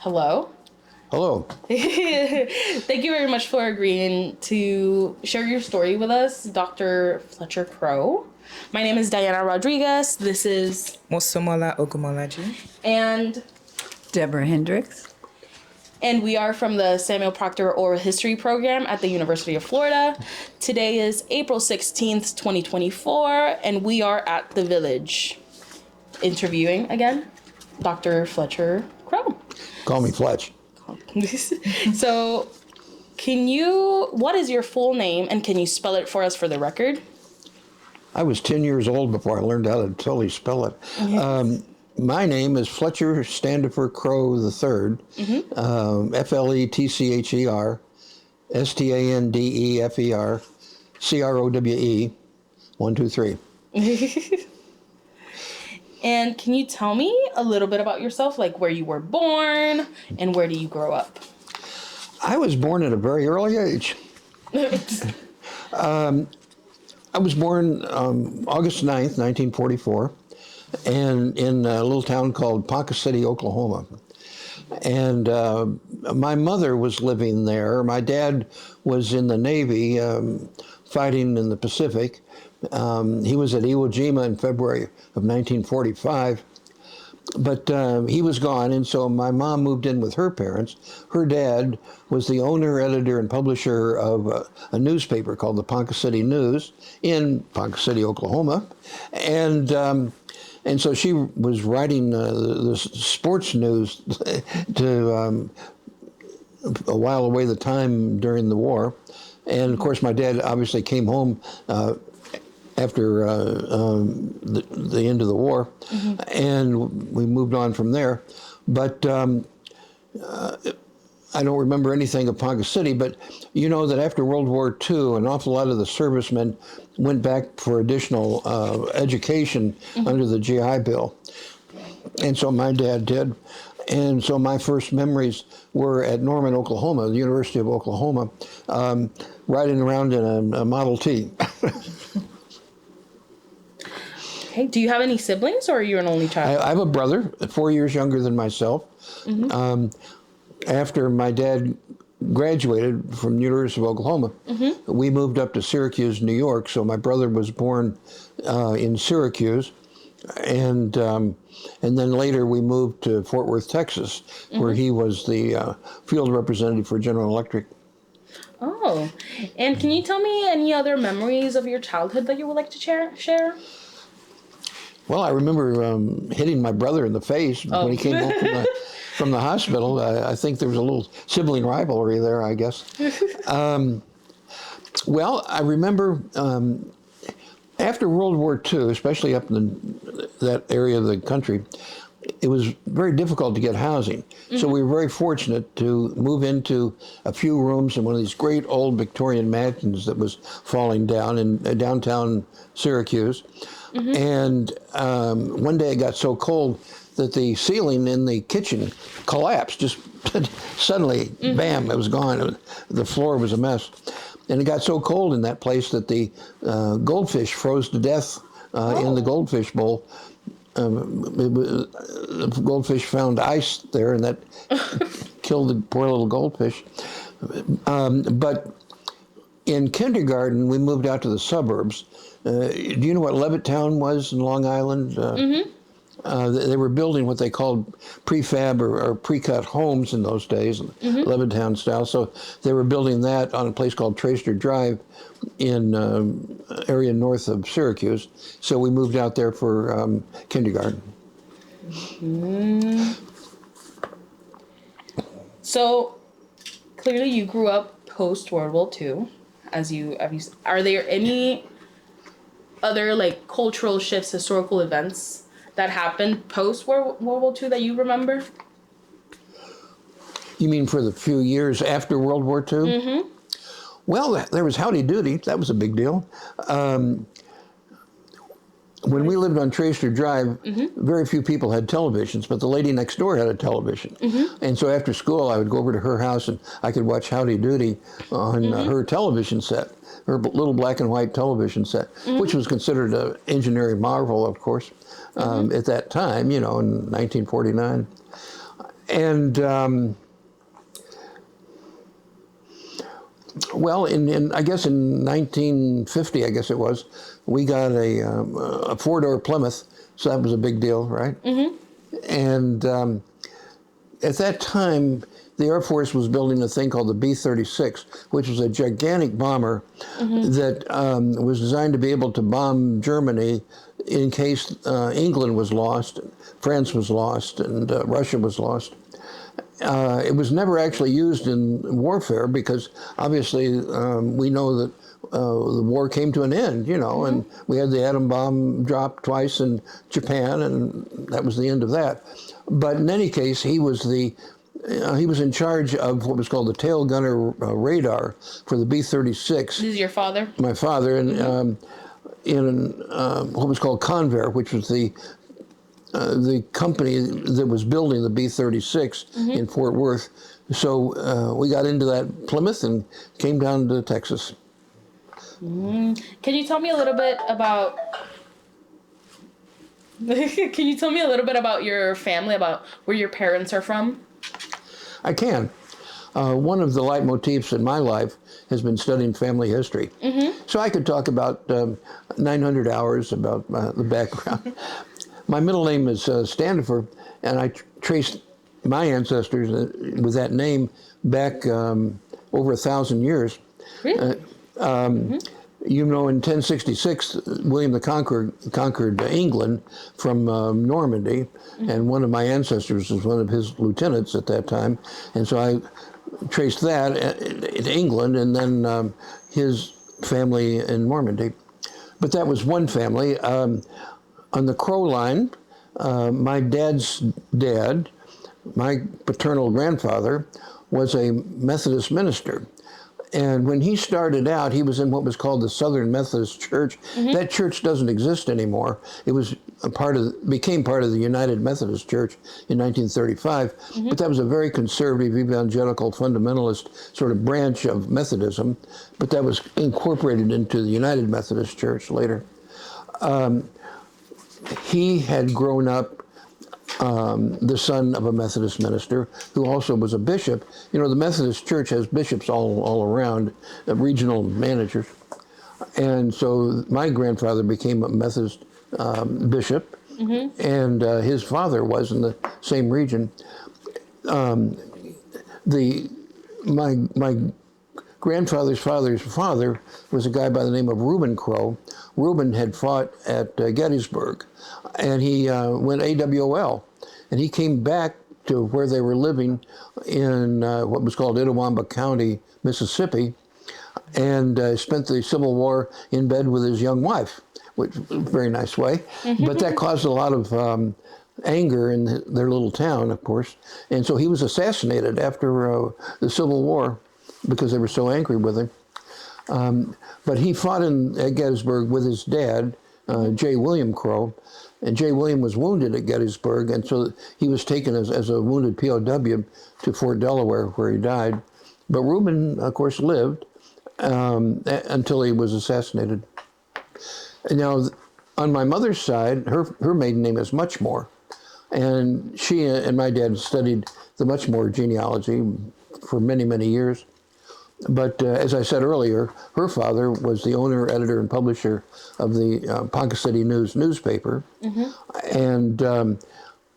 Hello. Hello. Thank you very much for agreeing to share your story with us, Dr. Fletcher Crowe. My name is Diana Rodriguez. This is Mosunmola Ogunmolaji. And Deborah Hendricks. And we are from the Samuel Proctor Oral History Program at the University of Florida. Today is April 16th, 2024, and we are at the Village interviewing, again, Dr. Fletcher Crowe. Call me Fletch. So, what is your full name, and can you spell it for us for the record? I was 10 years old before I learned how to totally spell it. Yes. My name is Fletcher Standifer Crowe III, Fletcher Standefer Crowe, 1, 2, 3. And can you tell me a little bit about yourself, like where you were born and where do you grow up? I was born at a very early age. I was born August 9th, 1944, and in a little town called Ponca City, Oklahoma. And my mother was living there. My dad was in the Navy fighting in the Pacific. He was at Iwo Jima in February of 1945. But he was gone, and so my mom moved in with her parents. Her dad was the owner, editor, and publisher of a newspaper called the Ponca City News in Ponca City, Oklahoma. And so she was writing the sports news to while away the time during the war. And, of course, my dad obviously came home after the end of the war, and we moved on from there. But I don't remember anything of Ponca City, but you know that after World War II, an awful lot of the servicemen went back for additional education under the GI Bill. And so my dad did. And so my first memories were at Norman, Oklahoma, the University of Oklahoma, riding around in a Model T. Hey, do you have any siblings, or are you an only child? I have a brother, 4 years younger than myself. After my dad graduated from the University of Oklahoma, we moved up to Syracuse, New York. So my brother was born in Syracuse, and then later we moved to Fort Worth, Texas, where he was the field representative for General Electric. Oh, and can you tell me any other memories of your childhood that you would like to share? Well, I remember hitting my brother in the face when he came home from the hospital. I think there was a little sibling rivalry there, I guess. Well, I remember after World War II, especially up in that area of the country, it was very difficult to get housing. So we were very fortunate to move into a few rooms in one of these great old Victorian mansions that was falling down in downtown Syracuse. And one day it got so cold that the ceiling in the kitchen collapsed. Just suddenly, bam, it was gone. The floor was a mess. And it got so cold in that place that the goldfish froze to death in the goldfish bowl. The goldfish found ice there, and that killed the poor little goldfish. But in kindergarten, we moved out to the suburbs. Do you know what Levittown was in Long Island? They were building what they called prefab or pre-cut homes in those days, Levittown style. So they were building that on a place called Tracer Drive in area north of Syracuse. So we moved out there for kindergarten. So clearly you grew up post World War II. Are there any other like cultural shifts, historical events that happened post World War II that you remember? You mean for the few years after World War II? Well, there was Howdy Doody. That was a big deal. When we lived on Tracer Drive, very few people had televisions, but the lady next door had a television. And so after school, I would go over to her house and I could watch Howdy Doody on her television set, her little black and white television set, which was considered an engineering marvel, of course, at that time, you know, in 1949. And well, I guess in 1950, I guess it was, we got a four-door Plymouth, so that was a big deal, right? Mm-hmm. And at that time, the Air Force was building a thing called the B-36, which was a gigantic bomber that was designed to be able to bomb Germany in case England was lost, France was lost, and Russia was lost. It was never actually used in warfare because obviously we know that the war came to an end, and we had the atom bomb drop twice in Japan, and that was the end of that. But in any case, he was in charge of what was called the tail gunner radar for the B-36. This is your father? My father, and in what was called Convair, which was the company that was building the B-36 in Fort Worth. So we got into that Plymouth and came down to Texas. Can you tell me a little bit about... Can you tell me a little bit about your family, about where your parents are from? I can. One of the leitmotifs in my life has been studying family history. So I could talk about 900 hours about the background. My middle name is Standifer, and I traced my ancestors with that name back over 1,000 years. Really? In 1066, William the Conqueror conquered England from Normandy, and one of my ancestors was one of his lieutenants at that time, and so I traced that in England, and then his family in Normandy. But that was one family. On the Crowe line, my dad's dad, my paternal grandfather, was a Methodist minister. And when he started out, he was in what was called the Southern Methodist Church. That church doesn't exist anymore. It was became part of the United Methodist Church in 1935. But that was a very conservative, evangelical, fundamentalist sort of branch of Methodism. But that was incorporated into the United Methodist Church later. He had grown up the son of a Methodist minister who also was a bishop. The Methodist Church has bishops all around, regional managers. And so my grandfather became a Methodist bishop, and his father was in the same region. My grandfather's father's father was a guy by the name of Reuben Crowe. Reuben had fought at Gettysburg, and he went AWOL. And he came back to where they were living in what was called Itawamba County, Mississippi, and spent the Civil War in bed with his young wife, which was a very nice way. But that caused a lot of anger in their little town, of course. And so he was assassinated after the Civil War because they were so angry with him. But he fought at Gettysburg with his dad, J. William Crowe. And J. William was wounded at Gettysburg, and so he was taken as a wounded POW to Fort Delaware, where he died. But Reuben, of course, lived until he was assassinated. And now, on my mother's side, her maiden name is Muchmore, and she and my dad studied the Muchmore genealogy for many, many years. But as I said earlier, her father was the owner, editor, and publisher of the Ponca City News newspaper. And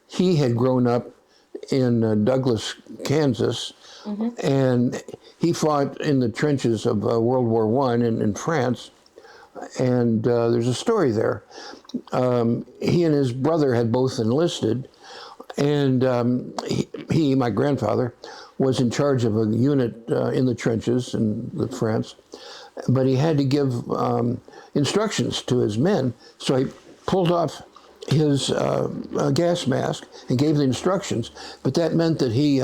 he had grown up in Douglas, Kansas, and he fought in the trenches of World War I in France. And there's a story there. He and his brother had both enlisted, and he, my grandfather, was in charge of a unit in the trenches in France, but he had to give instructions to his men, so he pulled off his gas mask and gave the instructions, but that meant that he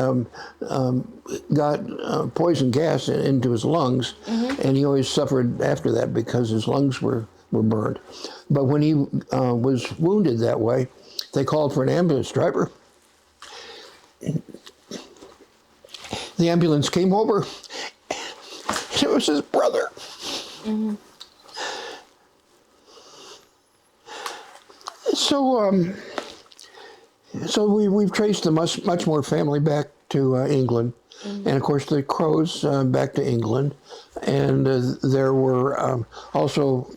got poison gas into his lungs, and he always suffered after that because his lungs were burned. But when he was wounded that way, they called for an ambulance driver. The ambulance came over, and it was his brother. So So we've traced the much more family back to England, and of course the Crowes back to England, and there were also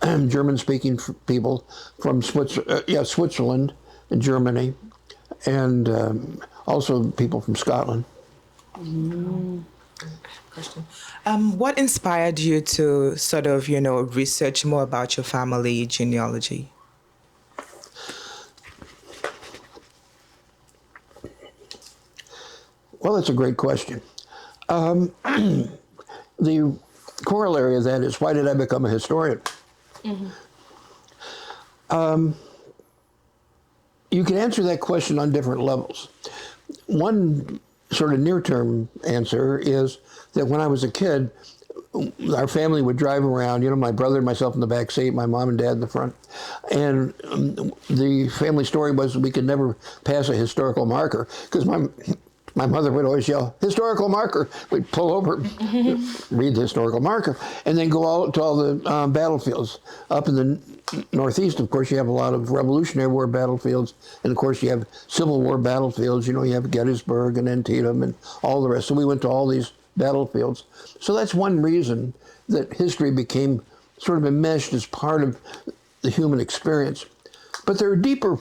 German-speaking people from Switzerland and Germany, and also people from Scotland. Question. What inspired you to sort of, research more about your family genealogy? Well, that's a great question. The corollary of that is, why did I become a historian? You can answer that question on different levels. One sort of near-term answer is that when I was a kid, our family would drive around, my brother and myself in the back seat, my mom and dad in the front. And the family story was we could never pass a historical marker because my mother would always yell, "Historical marker." We'd pull over, read the historical marker, and then go out to all the battlefields. Up in the Northeast, of course, you have a lot of Revolutionary War battlefields, and of course you have Civil War battlefields. You have Gettysburg and Antietam and all the rest. So we went to all these battlefields. So that's one reason that history became sort of enmeshed as part of the human experience. But there are deeper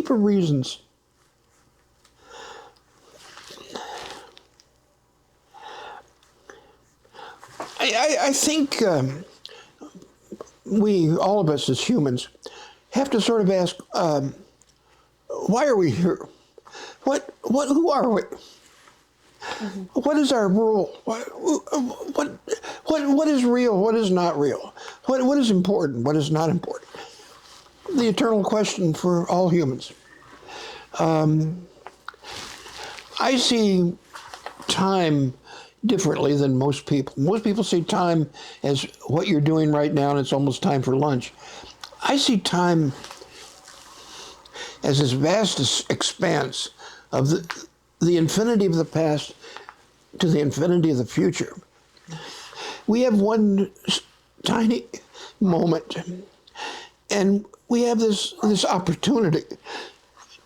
reasons. I think we, all of us as humans, have to sort of ask, why are we here? Who are we? What is our role? What is real? What is not real? What is important? What is not important? The eternal question for all humans. I see time differently than most people. Most people see time as what you're doing right now and it's almost time for lunch. I see time as this vast expanse of the infinity of the past to the infinity of the future. We have one tiny moment, and we have this opportunity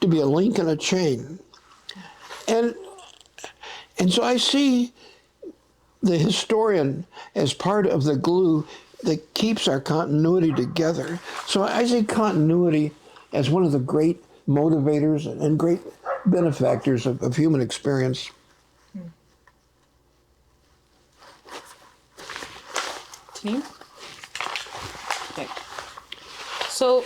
to be a link in a chain. And so I see the historian as part of the glue that keeps our continuity together. So I see continuity as one of the great motivators and great benefactors of human experience. Janine? Okay. So,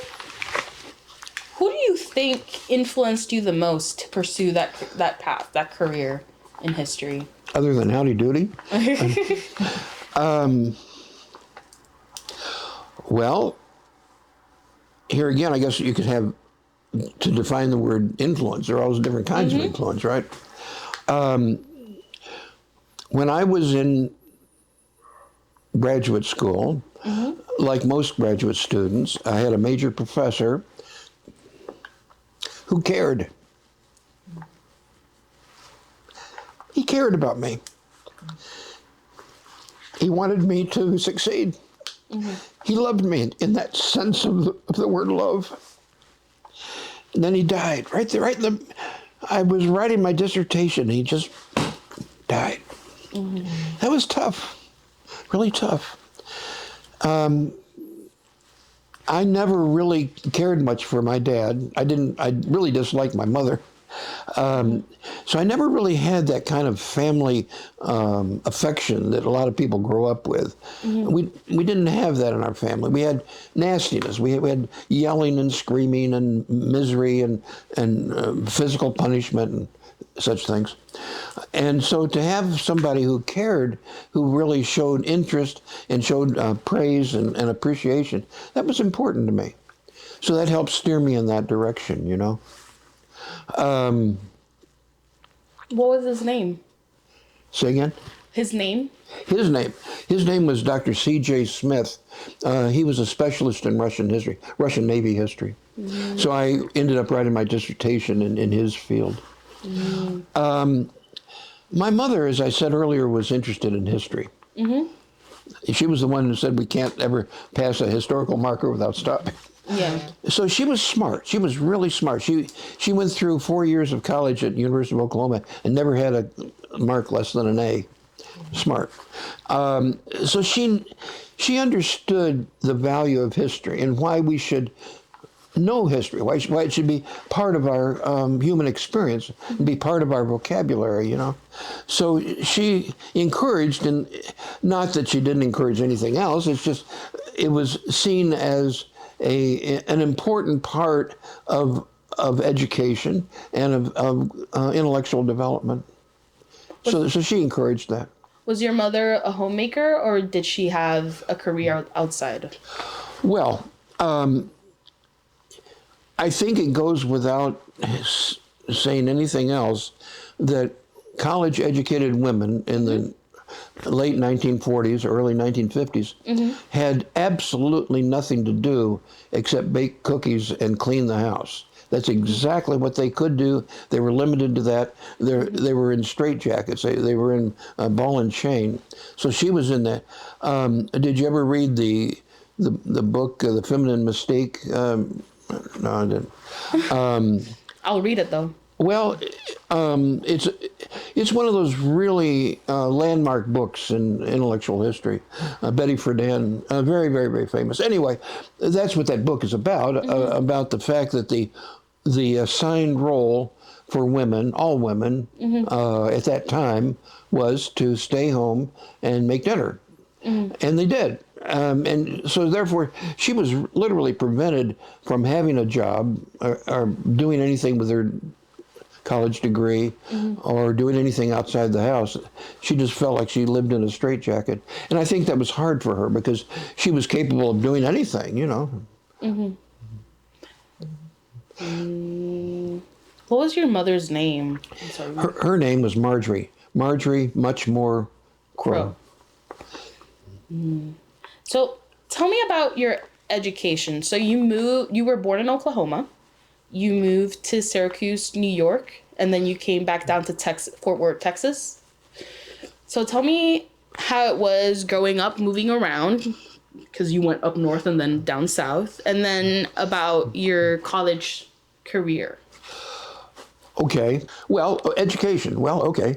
who do you think influenced you the most to pursue that path, that career in history? Other than Howdy Doody? Well, here again, I guess you could have, to define the word influence, there are all different kinds of influence, right? When I was in graduate school, like most graduate students, I had a major professor who cared. He cared about me. He wanted me to succeed. He loved me in that sense of the word love. And then he died right there. I was writing my dissertation. He just died. That was tough, really tough. I never really cared much for my dad. I really disliked my mother. So I never really had that kind of family affection that a lot of people grow up with. We didn't have that in our family. We had nastiness. We had yelling and screaming and misery and physical punishment and such things. And so to have somebody who cared, who really showed interest and showed praise and appreciation, that was important to me. So that helped steer me in that direction, What was his name? Say again? His name? His name was Dr. C.J. Smith. He was a specialist in Russian history, Russian Navy history. So I ended up writing my dissertation in his field. My mother, as I said earlier, was interested in history. She was the one who said we can't ever pass a historical marker without stopping. Yeah. So she was smart. She was really smart. She went through 4 years of college at University of Oklahoma and never had a mark less than an A. Smart. So she understood the value of history and why we should know history, why it should be part of our human experience, and be part of our vocabulary, you know. So she encouraged, and not that she didn't encourage anything else, it's just it was seen as an important part of education and of intellectual development. So she encouraged that. Was your mother a homemaker, or did she have a career outside? Well, I think it goes without saying anything else that college-educated women in the late 1940s, early 1950s had absolutely nothing to do except bake cookies and clean the house. That's exactly what they could do. They were limited to that. They were in straitjackets. They were in ball and chain. So she was in that. Did you ever read the book, The Feminine Mistake? No, I didn't. I'll read it though. Well, it's one of those really landmark books in intellectual history. Betty Friedan, very, very, very famous. Anyway, that's what that book is about the fact that the assigned role for women, all women, at that time, was to stay home and make dinner. And they did. And so therefore, she was literally prevented from having a job or doing anything with her college degree or doing anything outside the house. She just felt like she lived in a straitjacket. And I think that was hard for her because she was capable of doing anything, you know. What was your mother's name? I'm sorry. Her name was Marjorie. Marjorie Muchmore Crowe. So tell me about your education. So you were born in Oklahoma. You moved to Syracuse, New York, and then you came back down to Fort Worth, Texas. So tell me how it was growing up, moving around, because you went up north and then down south, and then about your college career. Okay. Well, education. Well, okay.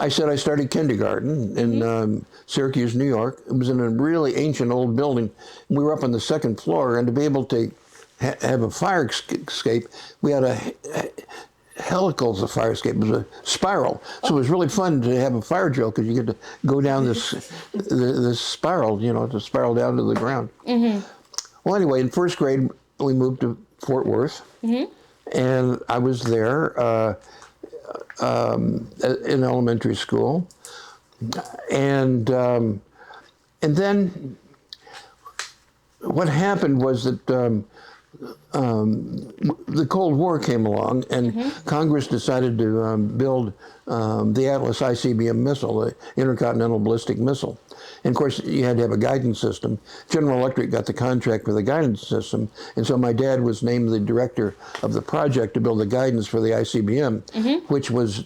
I said I started kindergarten in Syracuse, New York. It was in a really ancient old building. We were up on the second floor, and to be able to have a fire escape, we had a helical fire escape. It was a spiral. So it was really fun to have a fire drill because you get to go down this spiral, you know, to spiral down to the ground. Well, anyway, in first grade, we moved to Fort Worth, and I was there in elementary school, and then what happened was that the Cold War came along, and Congress decided to build the Atlas ICBM missile, the Intercontinental Ballistic Missile. And of course, you had to have a guidance system. General Electric got the contract for the guidance system, and so my dad was named the director of the project to build the guidance for the ICBM, which was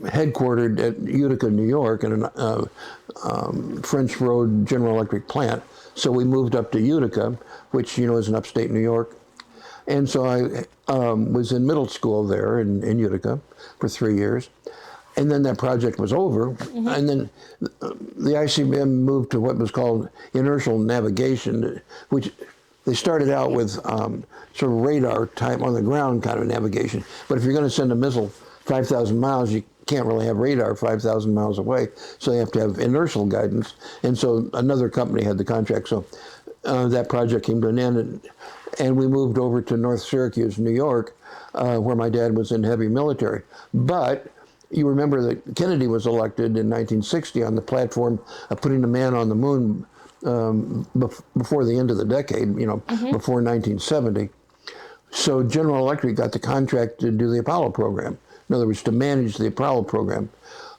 headquartered at Utica, New York, in a French Road General Electric plant. So we moved up to Utica, which, you know, is in upstate New York. And so I was in middle school there in Utica for 3 years. And then that project was over. And then the ICBM moved to what was called inertial navigation, which they started out with sort of radar type on the ground kind of navigation. But if you're going to send a missile 5,000 miles, you can't really have radar 5,000 miles away. So they have to have inertial guidance. And so another company had the contract. So that project came to an end. And we moved over to North Syracuse, New York, where my dad was in heavy military. But you remember that Kennedy was elected in 1960 on the platform of putting a man on the moon before the end of the decade, you know, before 1970. So General Electric got the contract to do the Apollo program. In other words, to manage the Apollo program.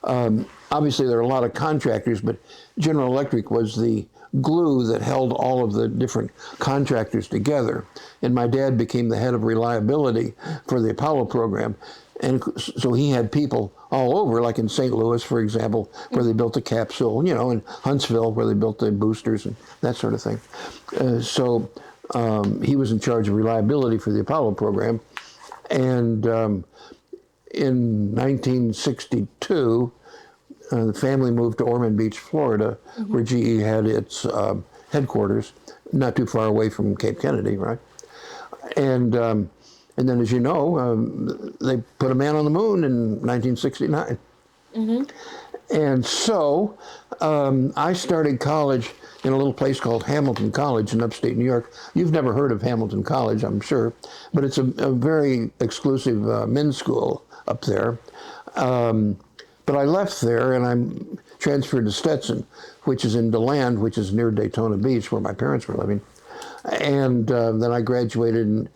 Obviously, there are a lot of contractors, but General Electric was the glue that held all of the different contractors together. And my dad became the head of reliability for the Apollo program. And so he had people all over, like in St. Louis, for example, where they built the capsule, you know, in Huntsville, where they built the boosters and that sort of thing. So he was in charge of reliability for the Apollo program. And in 1962, the family moved to Ormond Beach, Florida, where GE had its headquarters, not too far away from Cape Kennedy, right? And then, as you know, they put a man on the moon in 1969. And so I started college in a little place called Hamilton College in upstate New York. You've never heard of Hamilton College, I'm sure, but it's a very exclusive men's school up there. But I left there and I transferred to Stetson, which is in DeLand, which is near Daytona Beach, where my parents were living. And then I graduated in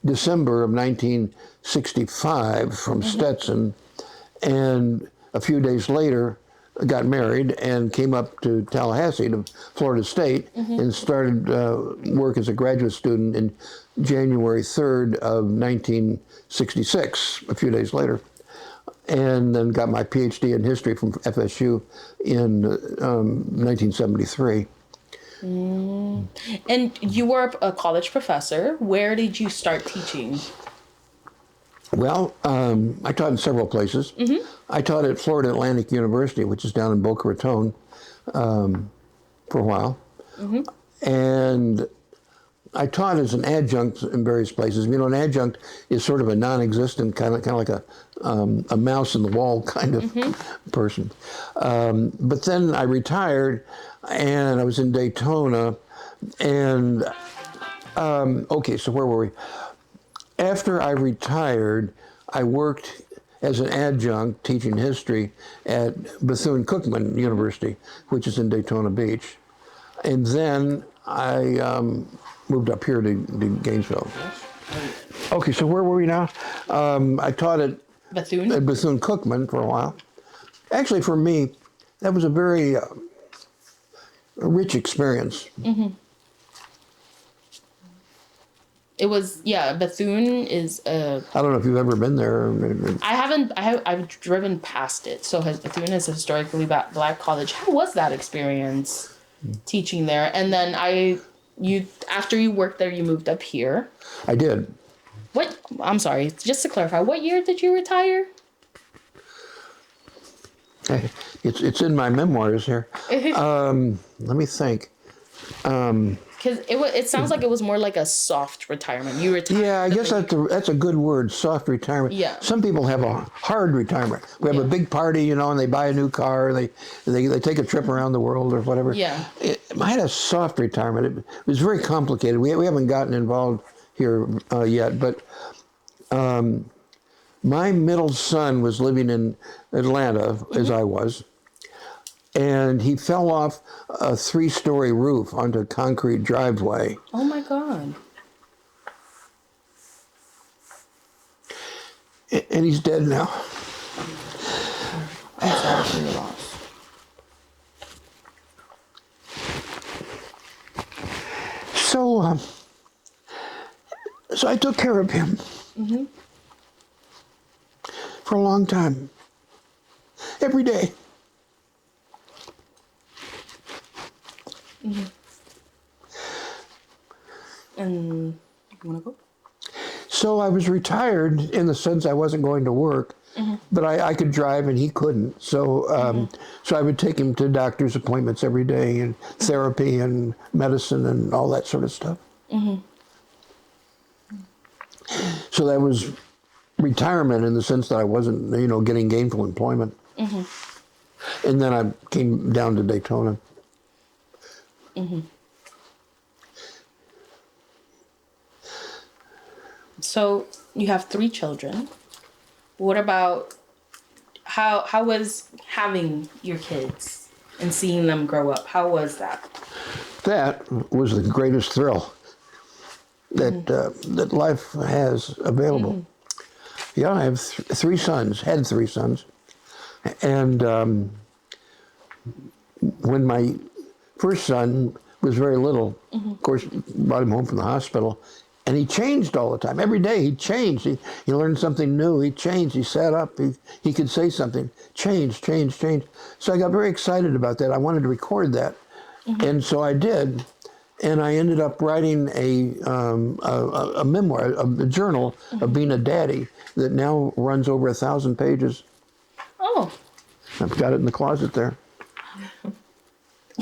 December of 1965 from Stetson. And a few days later, I got married and came up to Tallahassee, to Florida State, and started work as a graduate student in January 3rd of 1966, a few days later. And then got my PhD in history from FSU in 1973. And you were a college professor. Where did you start teaching? Well, I taught in several places. I taught at Florida Atlantic University, which is down in Boca Raton, for a while. And I taught as an adjunct in various places. You know, an adjunct is sort of a non-existent, kind of like a mouse in the wall kind of person. But then I retired, and I was in Daytona, and okay, so where were we? After I retired, I worked as an adjunct teaching history at Bethune-Cookman University, which is in Daytona Beach. And then I moved up here to Gainesville. Okay, so where were we now? I taught at Bethune-Cookman for a while. Actually, for me, that was a very rich experience. It was, Bethune is I don't know if you've ever been there. I haven't. I've driven past it. So Bethune is a historically black college. How was that experience teaching there? And then after you worked there, you moved up here. I did. What? I'm sorry. Just to clarify, what year did you retire? It's in my memoirs here. Let me think. Because it sounds like it was more like a soft retirement. You retired. Yeah, I guess that's a good word, soft retirement. Yeah. Some people have a hard retirement. We have a big party, you know, and they buy a new car, they take a trip around the world or whatever. Yeah. I had a soft retirement. It was very complicated. We haven't gotten involved here yet, but my middle son was living in Atlanta, as I was. And he fell off a 3-story roof onto a concrete driveway. Oh my God. And he's dead now. I'm sorry for your loss. So I took care of him for a long time, every day. And you want to go? So I was retired in the sense I wasn't going to work, but I could drive and he couldn't. So so I would take him to doctor's appointments every day and therapy and medicine and all that sort of stuff. So that was retirement in the sense that I wasn't, you know, getting gainful employment. And then I came down to Daytona. So you have 3 children. What about how was having your kids and seeing them grow up? How was that? That was the greatest thrill that that life has available. Yeah, I have 3 sons, had 3 sons. And when my first son was very little, of course, brought him home from the hospital, And he changed all the time. Every day he changed. He learned something new. He changed. He sat up. He could say something. Change. So I got very excited about that. I wanted to record that. And so I did. And I ended up writing a memoir, a journal of being a daddy that now runs over 1,000 pages. Oh. I've got it in the closet there.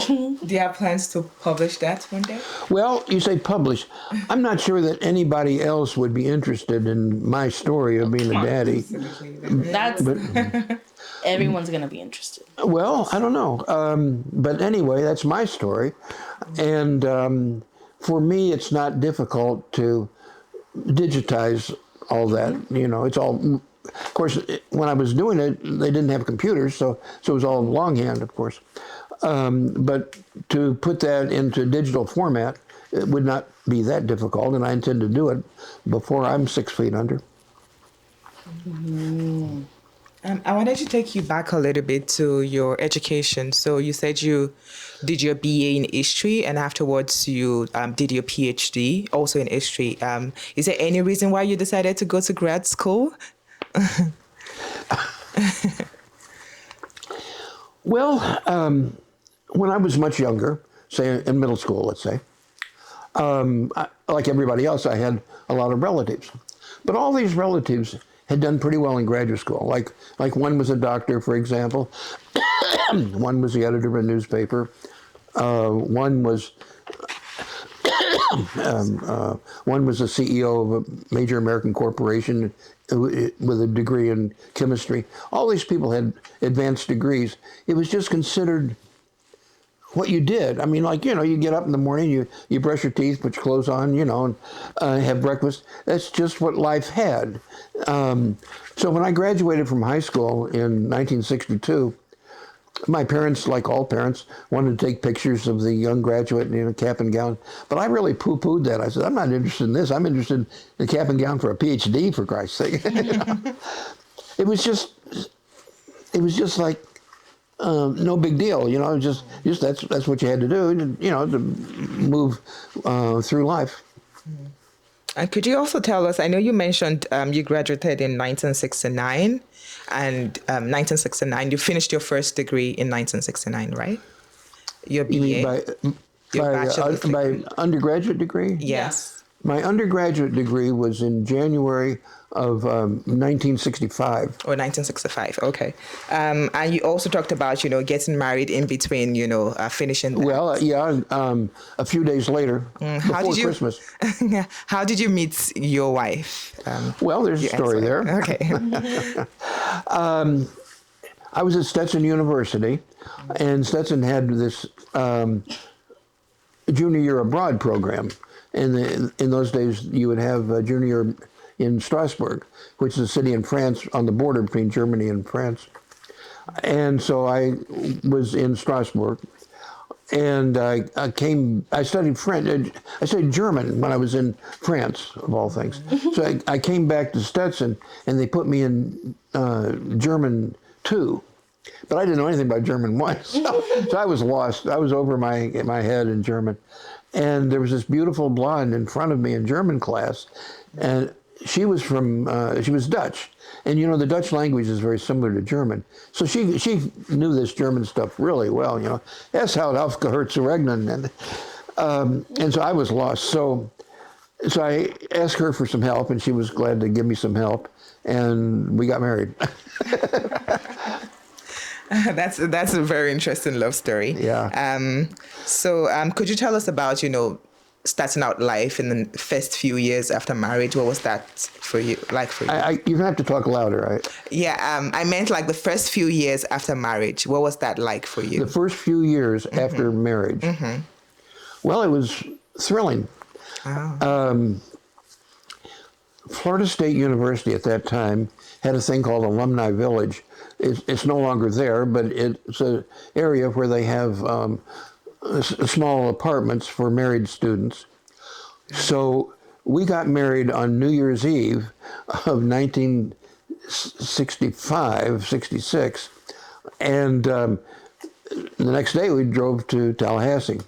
Do you have plans to publish that one day? Well, you say publish. I'm not sure that anybody else would be interested in my story of being a daddy. That's everyone's gonna be interested. Well, I don't know. But anyway, that's my story. And for me, it's not difficult to digitize all that. You know, it's all, of course, when I was doing it, they didn't have computers, so it was all longhand, of course. But to put that into digital format, it would not be that difficult, and I intend to do it before I'm 6 feet under. I wanted to take you back a little bit to your education. So you said you did your BA in history, and afterwards you did your PhD also in history. Is there any reason why you decided to go to grad school? Well, when I was much younger, say in middle school, let's say, like everybody else, I had a lot of relatives. But all these relatives had done pretty well in graduate school. Like one was a doctor, for example. One was the editor of a newspaper. One was the CEO of a major American corporation with a degree in chemistry. All these people had advanced degrees. It was just considered what you did. I mean, like, you know, you get up in the morning, you brush your teeth, put your clothes on, you know, and have breakfast. That's just what life had. So when I graduated from high school in 1962, my parents, like all parents, wanted to take pictures of the young graduate in a cap and gown. But I really poo-pooed that. I said, I'm not interested in this. I'm interested in a cap and gown for a PhD, for Christ's sake. It was just like, no big deal, you know. Just that's what you had to do, you know, to move through life. And could you also tell us? I know you mentioned you graduated in 1969, and 1969 you finished your first degree in 1969, right? Your BA. You mean by undergraduate degree? Yes. My undergraduate degree was in January of 1965. Or 1965, okay. And you also talked about, you know, getting married in between, you know, finishing that. Well, yeah, a few days later, before Christmas. How did you meet your wife? Well, there's a story there. Okay. I was at Stetson University, and Stetson had this junior year abroad program. And in those days, you would have a junior year in Strasbourg, which is a city in France on the border between Germany and France. And so I was in Strasbourg, and I studied French. I studied German when I was in France, of all things. So I came back to Stetson, and they put me in German 2. But I didn't know anything about German 1, so I was lost. I was over my head in German. And there was this beautiful blonde in front of me in German class, and she was Dutch. And you know, the Dutch language is very similar to German. So she knew this German stuff really well, you know. Es hat aufgehört zu regnen. And so I was lost. So I asked her for some help, and she was glad to give me some help, and we got married. That's a very interesting love story. Yeah. So could you tell us about, you know, starting out life in the first few years after marriage? What was that for you, like for you? You have to talk louder, right? Yeah, I meant like the first few years after marriage. What was that like for you? The first few years after marriage. Well, it was thrilling. Oh. Florida State University at that time had a thing called Alumni Village. It's no longer there, but it's an area where they have small apartments for married students. So we got married on New Year's Eve of 1965, 66, and the next day we drove to Tallahassee.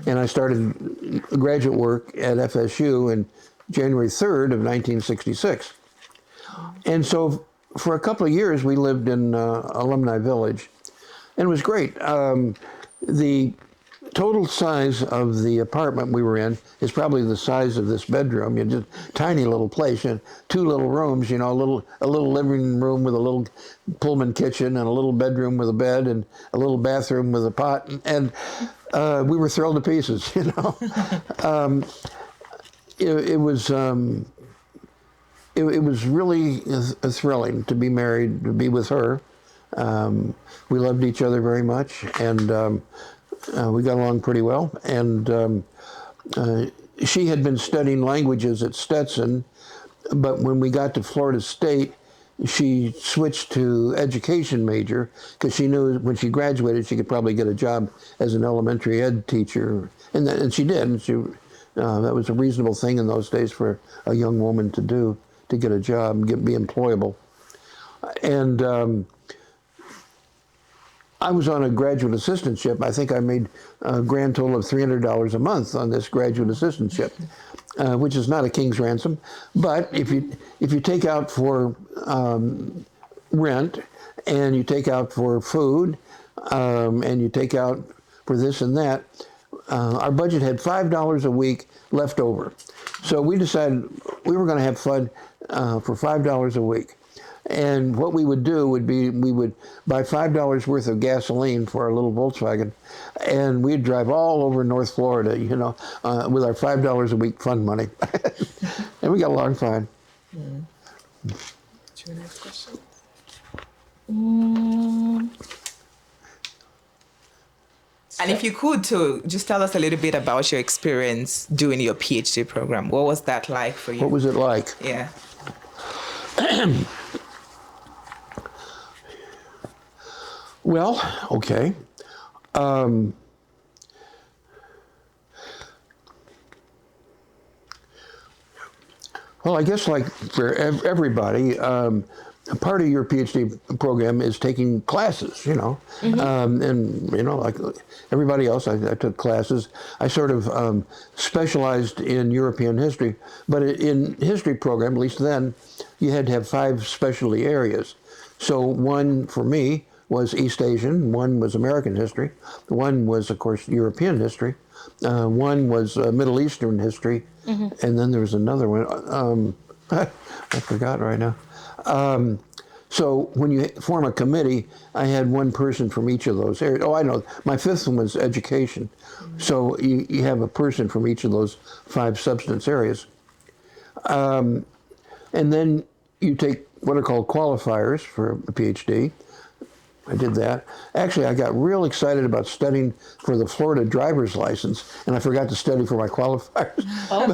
And I started graduate work at FSU in January 3rd of 1966. And so for a couple of years, we lived in Alumni Village, and it was great. The total size of the apartment we were in is probably the size of this bedroom. You just tiny little place, and 2 little rooms. You know, a little living room with a little Pullman kitchen, and a little bedroom with a bed, and a little bathroom with a pot, and we were thrilled to pieces. You know, it was really thrilling to be married, to be with her. We loved each other very much, and we got along pretty well. And she had been studying languages at Stetson, but when we got to Florida State, she switched to education major because she knew when she graduated she could probably get a job as an elementary ed teacher, and she did. And that was a reasonable thing in those days for a young woman to do, to get a job and be employable. And I was on a graduate assistantship. I think I made a grand total of $300 a month on this graduate assistantship, which is not a king's ransom. But if you take out for rent, and you take out for food, and you take out for this and that, our budget had $5 a week left over. So we decided we were going to have fun for $5 a week. And what we would do would be we would buy $5 worth of gasoline for our little Volkswagen, and we'd drive all over North Florida, you know, with our $5 a week fun money. And we got along fine. Mm. Do you have a question? And if you could, too, just tell us a little bit about your experience doing your PhD program. What was that like for you? What was it like? Yeah. Well, okay. Well, I guess like for everybody, part of your PhD program is taking classes, you know. Mm-hmm. And, you know, like everybody else, I took classes. I sort of specialized in European history, but in history program, at least then, you had to have 5 specialty areas. So one for me was East Asian, one was American history, one was, of course, European history, one was Middle Eastern history, mm-hmm. and then there was another one. I forgot right now. So when you form a committee, I had one person from each of those areas. Oh, I know. My 5th one was education. Mm-hmm. So you have a person from each of those 5 substance areas. And then you take what are called qualifiers for a PhD. I did that. Actually, I got real excited about studying for the Florida driver's license, and I forgot to study for my qualifiers. Oh.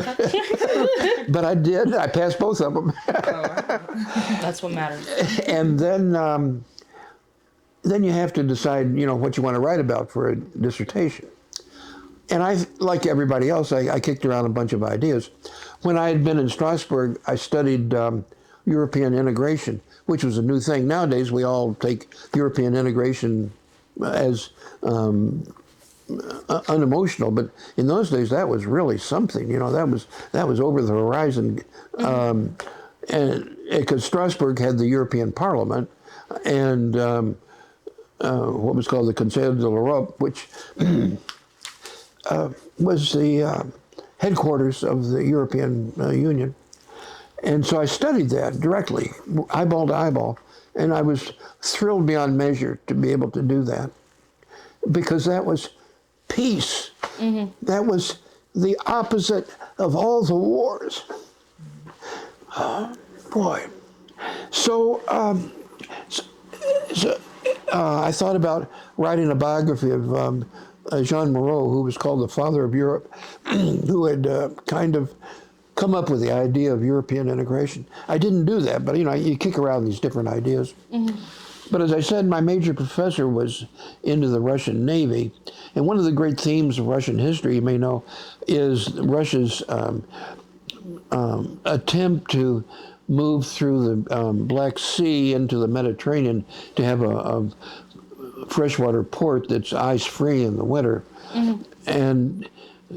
But I did. I passed both of them. That's what matters. And then you have to decide, you know, what you want to write about for a dissertation. And I, like everybody else, I kicked around a bunch of ideas. When I had been in Strasbourg, I studied European integration, which was a new thing. Nowadays, we all take European integration as unemotional, but in those days, that was really something. You know, that was over the horizon. Mm-hmm. And because Strasbourg had the European Parliament and what was called the Conseil de l'Europe, which was the headquarters of the European Union. And so I studied that directly, eyeball to eyeball, and I was thrilled beyond measure to be able to do that, because that was peace. Mm-hmm. That was the opposite of all the wars. Boy. So, I thought about writing a biography of Jean Moreau, who was called the father of Europe, who had kind of come up with the idea of European integration. I didn't do that, but you know, you kick around these different ideas. Mm-hmm. But as I said, my major professor was into the Russian Navy, and one of the great themes of Russian history, you may know, is Russia's attempt to move through the Black Sea into the Mediterranean to have a freshwater port that's ice-free in the winter. Mm-hmm. And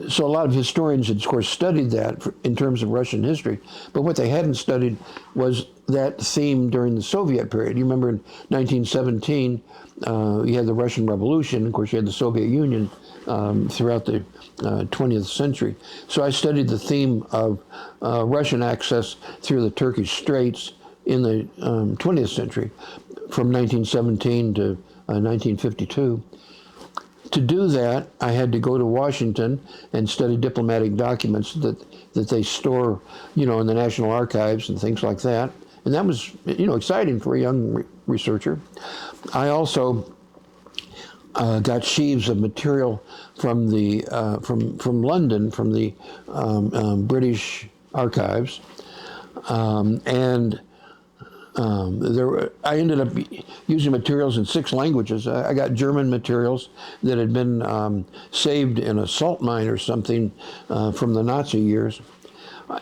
So a lot of historians had, of course, studied that in terms of Russian history, but what they hadn't studied was that theme during the Soviet period. You remember in 1917, you had the Russian Revolution. Of course, you had the Soviet Union throughout the 20th century. So I studied the theme of Russian access through the Turkish Straits in the 20th century, from 1917 to 1952. To do that, I had to go to Washington and study diplomatic documents that they store, in the National Archives and things like that. And that was, exciting for a young researcher. I also got sheaves of material from the from London, from the British archives, and I ended up using materials in 6 languages. I got German materials that had been saved in a salt mine or something from the Nazi years,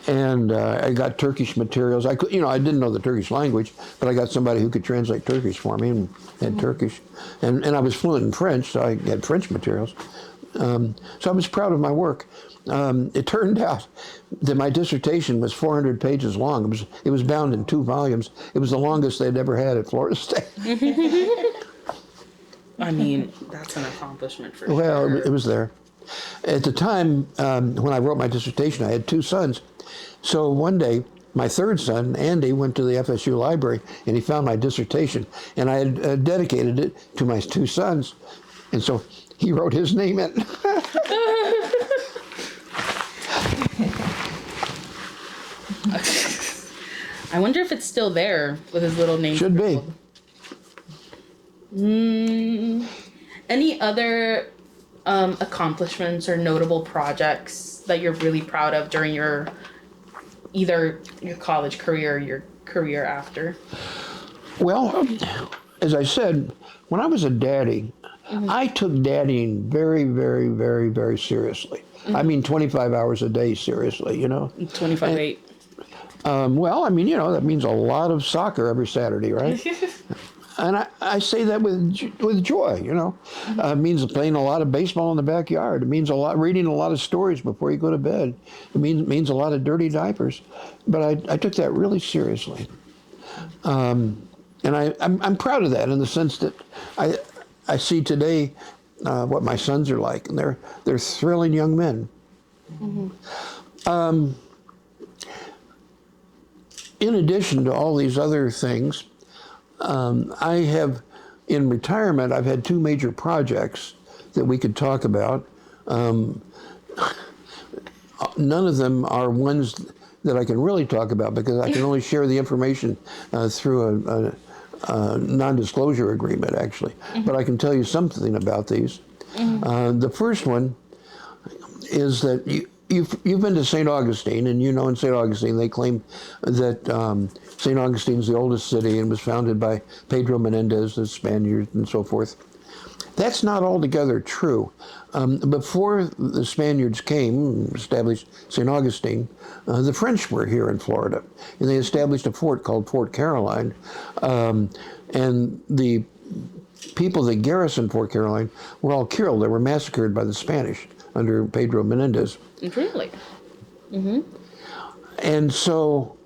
and I got Turkish materials. I didn't know the Turkish language, but I got somebody who could translate Turkish for me and had Turkish, and I was fluent in French, so I had French materials. So I was proud of my work. It turned out that my dissertation was 400 pages long. It was bound in 2 volumes. It was the longest they'd ever had at Florida State. I mean, that's an accomplishment for Well, sure. it was there. At the time, when I wrote my dissertation, I had 2 sons. So one day, my 3rd son, Andy, went to the FSU library, and he found my dissertation. And I had dedicated it to my 2 sons. And so he wrote his name in. I wonder if it's still there with his little name. Should be. Any other accomplishments or notable projects that you're really proud of during either your college career or your career after? Well, as I said, when I was a daddy, I took daddying very, very, very, very seriously. I mean, 25 hours a day seriously, 25/8. Well, I mean, that means a lot of soccer every Saturday, right? And I say that with joy, It means playing a lot of baseball in the backyard. It means reading a lot of stories before you go to bed. It means a lot of dirty diapers. But I took that really seriously. And I'm proud of that in the sense that I see today what my sons are like, and they're thrilling young men. In addition to all these other things, I have, in retirement, I've had 2 major projects that we could talk about. None of them are ones that I can really talk about because I can only share the information through a non-disclosure agreement, actually. But I can tell you something about these. The first one is that you've been to St. Augustine, and in St. Augustine they claim that St. Augustine's the oldest city and was founded by Pedro Menendez, the Spaniard, and so forth. That's not altogether true. Before the Spaniards came, established St. Augustine, the French were here in Florida, and they established a fort called Fort Caroline, and the people that garrisoned Fort Caroline were all killed. They were massacred by the Spanish under Pedro Menendez. Really? And so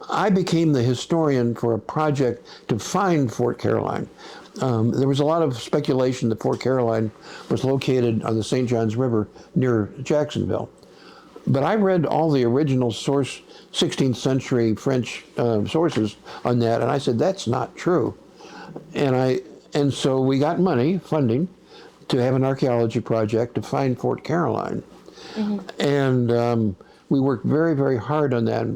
I became the historian for a project to find Fort Caroline. There was a lot of speculation that Fort Caroline was located on the St. Johns River near Jacksonville. But I read all the original 16th century French sources on that, and I said, that's not true. And so we got funding, to have an archaeology project to find Fort Caroline. And we worked very, very hard on that,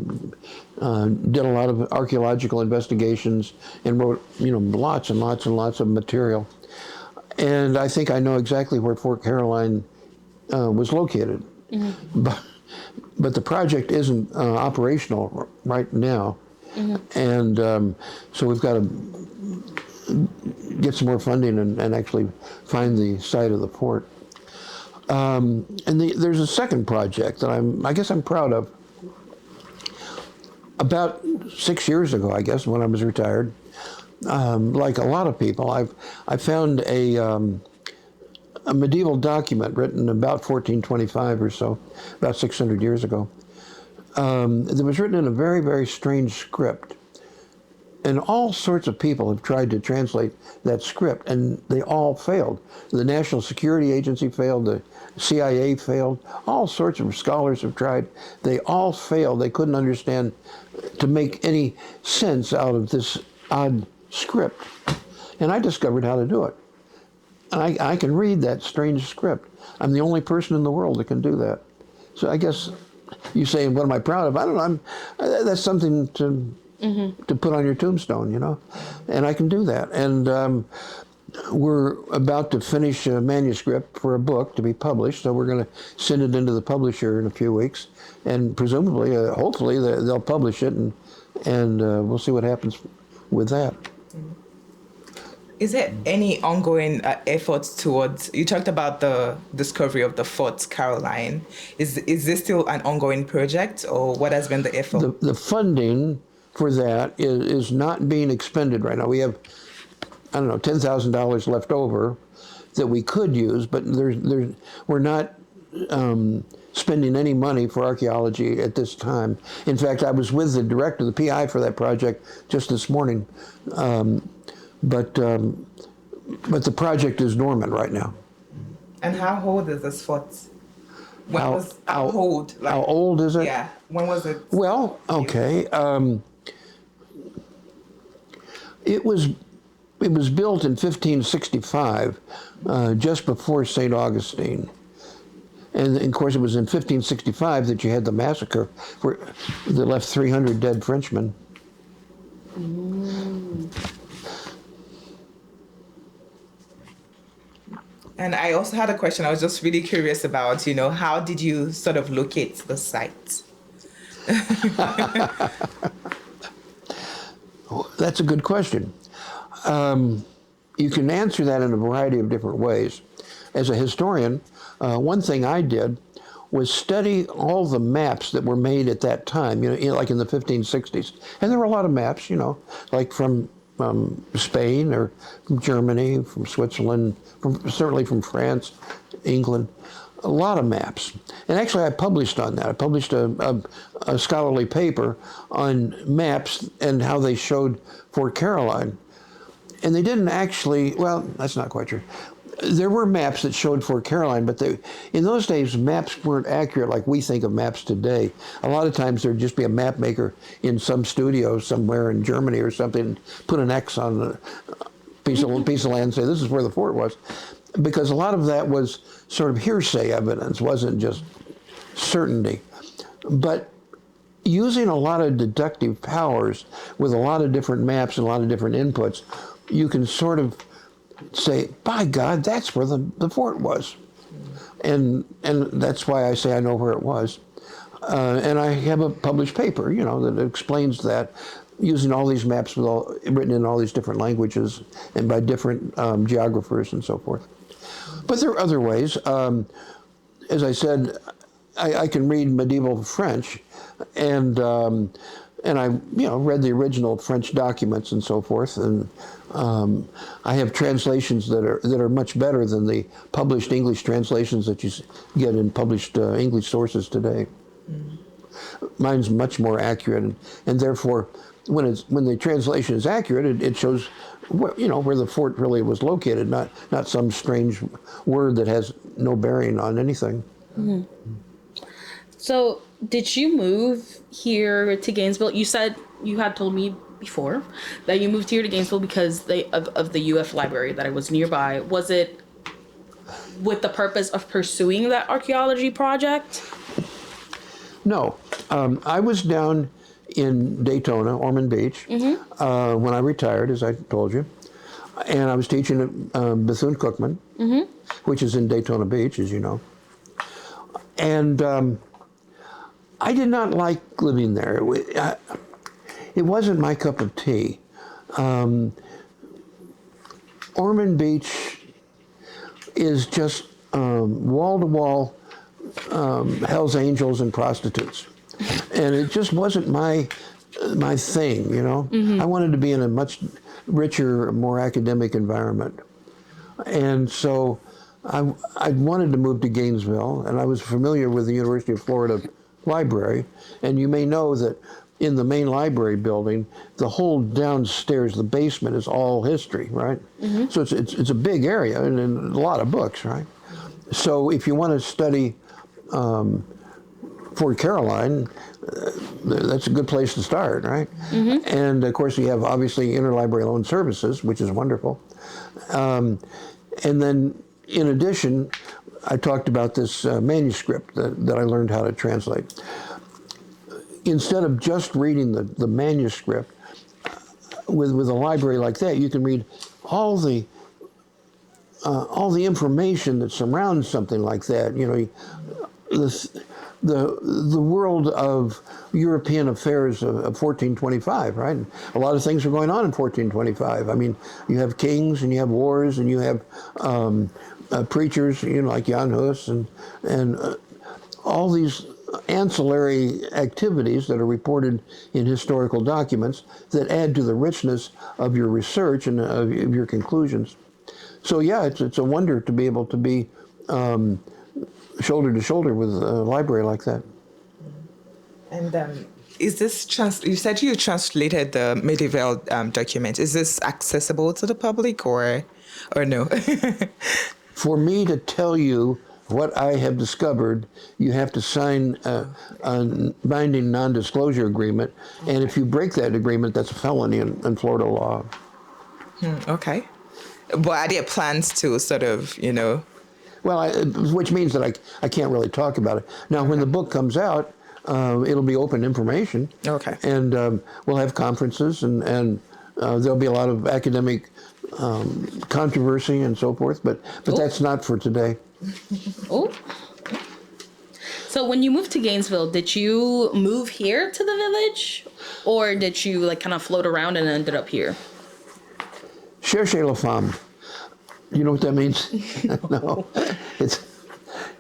did a lot of archaeological investigations, and wrote, lots and lots and lots of material. And I think I know exactly where Fort Caroline was located. But the project isn't operational right now. And so we've got to get some more funding and actually find the site of the fort. And there's a second project that I guess I'm proud of. About 6 years ago, I guess, when I was retired, like a lot of people, I found a medieval document written about 1425 or so, about 600 years ago, that was written in a very, very strange script. And all sorts of people have tried to translate that script, and they all failed. The National Security Agency failed, the CIA failed, all sorts of scholars have tried. They all failed. They couldn't understand to make any sense out of this odd script. And I discovered how to do it. And I can read that strange script. I'm the only person in the world that can do that. So I guess you say, what am I proud of? I don't know. That's something to put on your tombstone, you know? And I can do that. And we're about to finish a manuscript for a book to be published, so we're going to send it into the publisher in a few weeks. And presumably, hopefully, they'll publish it, and we'll see what happens with that. Is there any ongoing efforts towards, you talked about the discovery of the Fort Caroline. Is this still an ongoing project, or what has been the effort? The funding for that is not being expended right now. We have, I don't know, $10,000 left over that we could use, but we're not spending any money for archaeology at this time. In fact, I was with the director, the PI for that project just this morning, but the project is dormant right now. And how old is this fort? How old? Like, how old is it? Yeah. When was it? Well, okay. It was built in 1565, just before St. Augustine. And of course, it was in 1565 that you had the massacre that left 300 dead Frenchmen. And I also had a question I was just really curious about, how did you sort of locate the site? That's a good question. You can answer that in a variety of different ways. As a historian, one thing I did was study all the maps that were made at that time, like in the 1560s. And there were a lot of maps, like from Spain or from Germany, from Switzerland, certainly from France, England, a lot of maps. And actually I published on that. I published a scholarly paper on maps and how they showed Fort Caroline. And they didn't actually, well, that's not quite true. There were maps that showed Fort Caroline, but in those days, maps weren't accurate like we think of maps today. A lot of times there'd just be a map maker in some studio somewhere in Germany or something, put an X on a piece of land and say, this is where the fort was. Because a lot of that was sort of hearsay evidence, wasn't just certainty. But using a lot of deductive powers with a lot of different maps and a lot of different inputs, you can sort of say, by God, that's where the fort was. And that's why I say I know where it was. And I have a published paper, that explains that using all these maps written in all these different languages and by different geographers and so forth. But there are other ways. As I said, I can read medieval French, and I read the original French documents and so forth, and I have translations that are much better than the published English translations that you get in published English sources today. Mine's much more accurate, and therefore, when the translation is accurate, it shows where the fort really was located, not some strange word that has no bearing on anything. Mm-hmm. So, did you move here to Gainesville? You said you had told me before that you moved here to Gainesville because of the UF library that was nearby. Was it with the purpose of pursuing that archaeology project? No. I was down in Daytona, Ormond Beach, when I retired, as I told you. And I was teaching at Bethune-Cookman, which is in Daytona Beach, as you know. And I did not like living there. It wasn't my cup of tea. Ormond Beach is just wall-to-wall Hell's Angels and prostitutes. And it just wasn't my thing, I wanted to be in a much richer, more academic environment. And so I wanted to move to Gainesville, and I was familiar with the University of Florida library. And you may know that in the main library building, the whole downstairs, the basement is all history, right? So it's a big area and a lot of books, right? So if you want to study Fort Caroline, that's a good place to start, right? And of course, you have obviously interlibrary loan services, which is wonderful. And then, in addition, I talked about this manuscript that I learned how to translate. Instead of just reading the manuscript, with a library like that, you can read all the information that surrounds something like that. You know, the world of European affairs of 1425, right? A lot of things are going on in 1425. I mean, you have kings and you have wars and you have preachers, you know, like Jan Hus and all these ancillary activities that are reported in historical documents that add to the richness of your research and of your conclusions. So yeah, it's a wonder to be able to be shoulder to shoulder with a library like that. And is this you said you translated the medieval documents. Is this accessible to the public or no? For me to tell you what I have discovered, you have to sign a binding non-disclosure agreement, and if you break that agreement, that's a felony in Florida law. Okay. But are there plans to sort of, you know? Well, which means that I can't really talk about it. Now, when the book comes out, it'll be open information. Okay. And we'll have conferences, and there'll be a lot of academic controversy and so forth, but that's not for today. Oh. So when you moved to Gainesville, did you move here to the village? Or did you like kind of float around and ended up here? Cherchez la femme. You know what that means? No.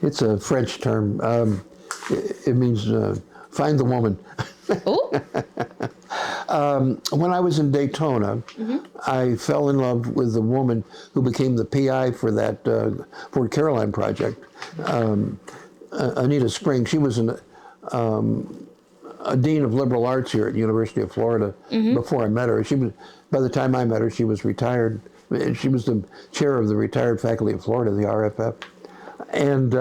It's a French term. It means find the woman. Oh. When I was in Daytona, I fell in love with the woman who became the PI for that Fort Caroline project, Anita Spring. She was a dean of liberal arts here at the University of Florida before I met her. By the time I met her, she was retired. She was the chair of the retired faculty of Florida, the RFF. And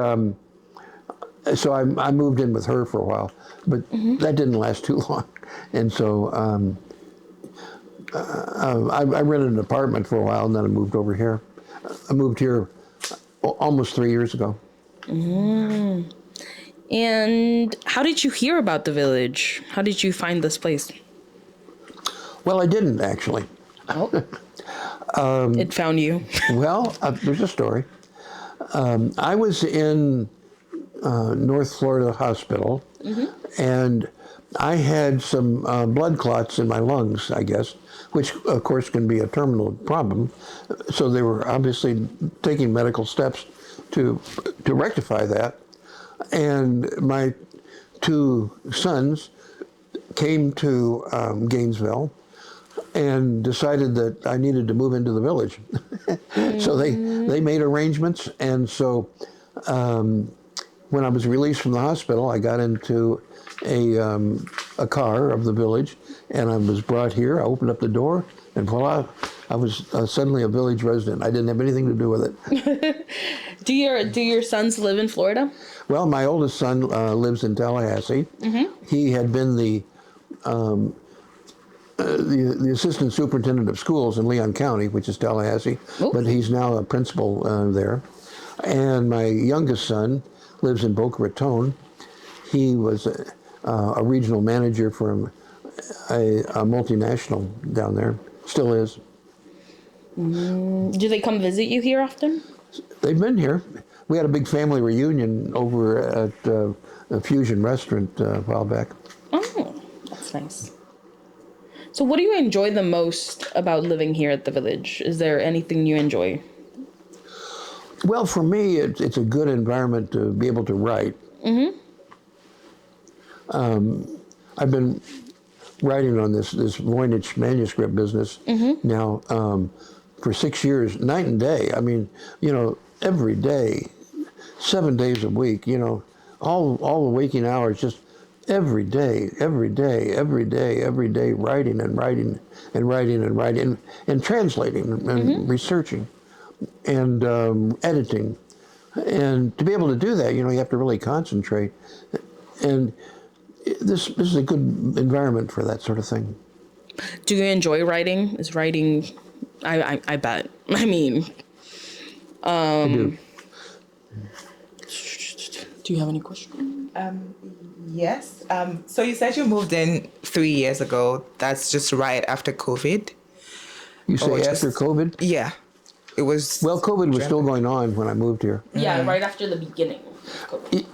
so I moved in with her for a while, but that didn't last too long. And so I rented an apartment for a while, and then I moved over here. I moved here almost 3 years ago. And how did you hear about the village? How did you find this place? Well, I didn't actually. Oh. It found you. Well, there's a story. I was in North Florida Hospital, and I had some blood clots in my lungs, I guess, which of course can be a terminal problem. So they were obviously taking medical steps to rectify that. And my two sons came to Gainesville and decided that I needed to move into the village. So they made arrangements, and so when I was released from the hospital, I got into a car of the village, and I was brought here. I opened up the door, and voila, I was suddenly a village resident. I didn't have anything to do with it. Do your sons live in Florida? Well, my oldest son lives in Tallahassee. He had been the assistant superintendent of schools in Leon County, which is Tallahassee, but he's now a principal there. And my youngest son lives in Boca Raton. He was a regional manager for a multinational down there, still is. Do they come visit you here often? They've been here. We had a big family reunion over at a Fusion restaurant a while back. Oh, that's nice. So what do you enjoy the most about living here at the village? Is there anything you enjoy? Well, for me, it's a good environment to be able to write. I've been writing on this Voynich manuscript business now for 6 years, night and day. I mean, you know, every day, 7 days a week, all the waking hours, just every day, writing and writing and writing and writing and translating and researching and editing. And to be able to do that, you have to really concentrate. And this is a good environment for that sort of thing. Do you enjoy writing? Is writing, I bet. I mean, I do. Do you have any questions? Yes. So you said you moved in 3 years ago. That's just right after COVID. You say after COVID? Yeah. It was. Well, COVID was still going on when I moved here. Yeah, right after the beginning of COVID.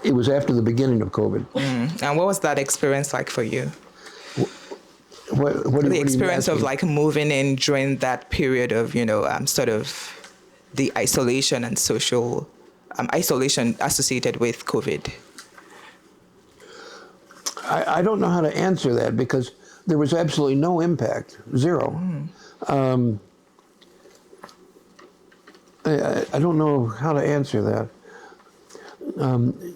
It was after the beginning of COVID. And what was that experience like for you? What The experience of like moving in during that period of, sort of the isolation and social isolation associated with COVID. I don't know how to answer that because there was absolutely no impact, zero. I don't know how to answer that.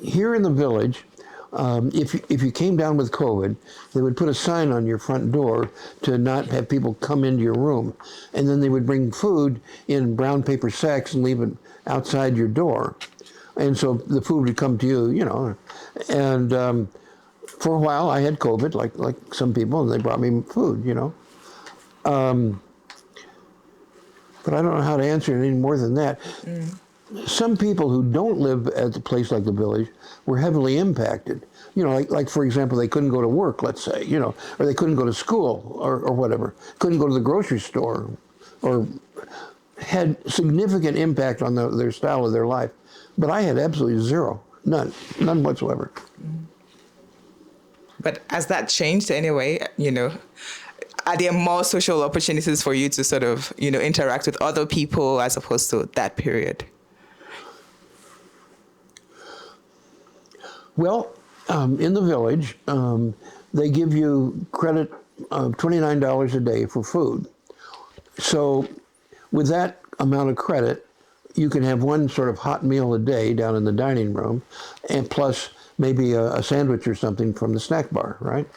Here in the village, if you came down with COVID, they would put a sign on your front door to not have people come into your room. And then they would bring food in brown paper sacks and leave it outside your door. And so the food would come to you, And for a while I had COVID, like some people, and they brought me food, But I don't know how to answer it any more than that. Some people who don't live at a place like the village were heavily impacted. Like for example, they couldn't go to work, let's say, or they couldn't go to school or whatever, couldn't go to the grocery store, or had significant impact on their style of their life. But I had absolutely zero, none whatsoever. But has that changed anyway, Are there more social opportunities for you to sort of, interact with other people as opposed to that period? Well, in the village, they give you credit of $29 a day for food. So with that amount of credit, you can have one sort of hot meal a day down in the dining room, and plus maybe a sandwich or something from the snack bar, right?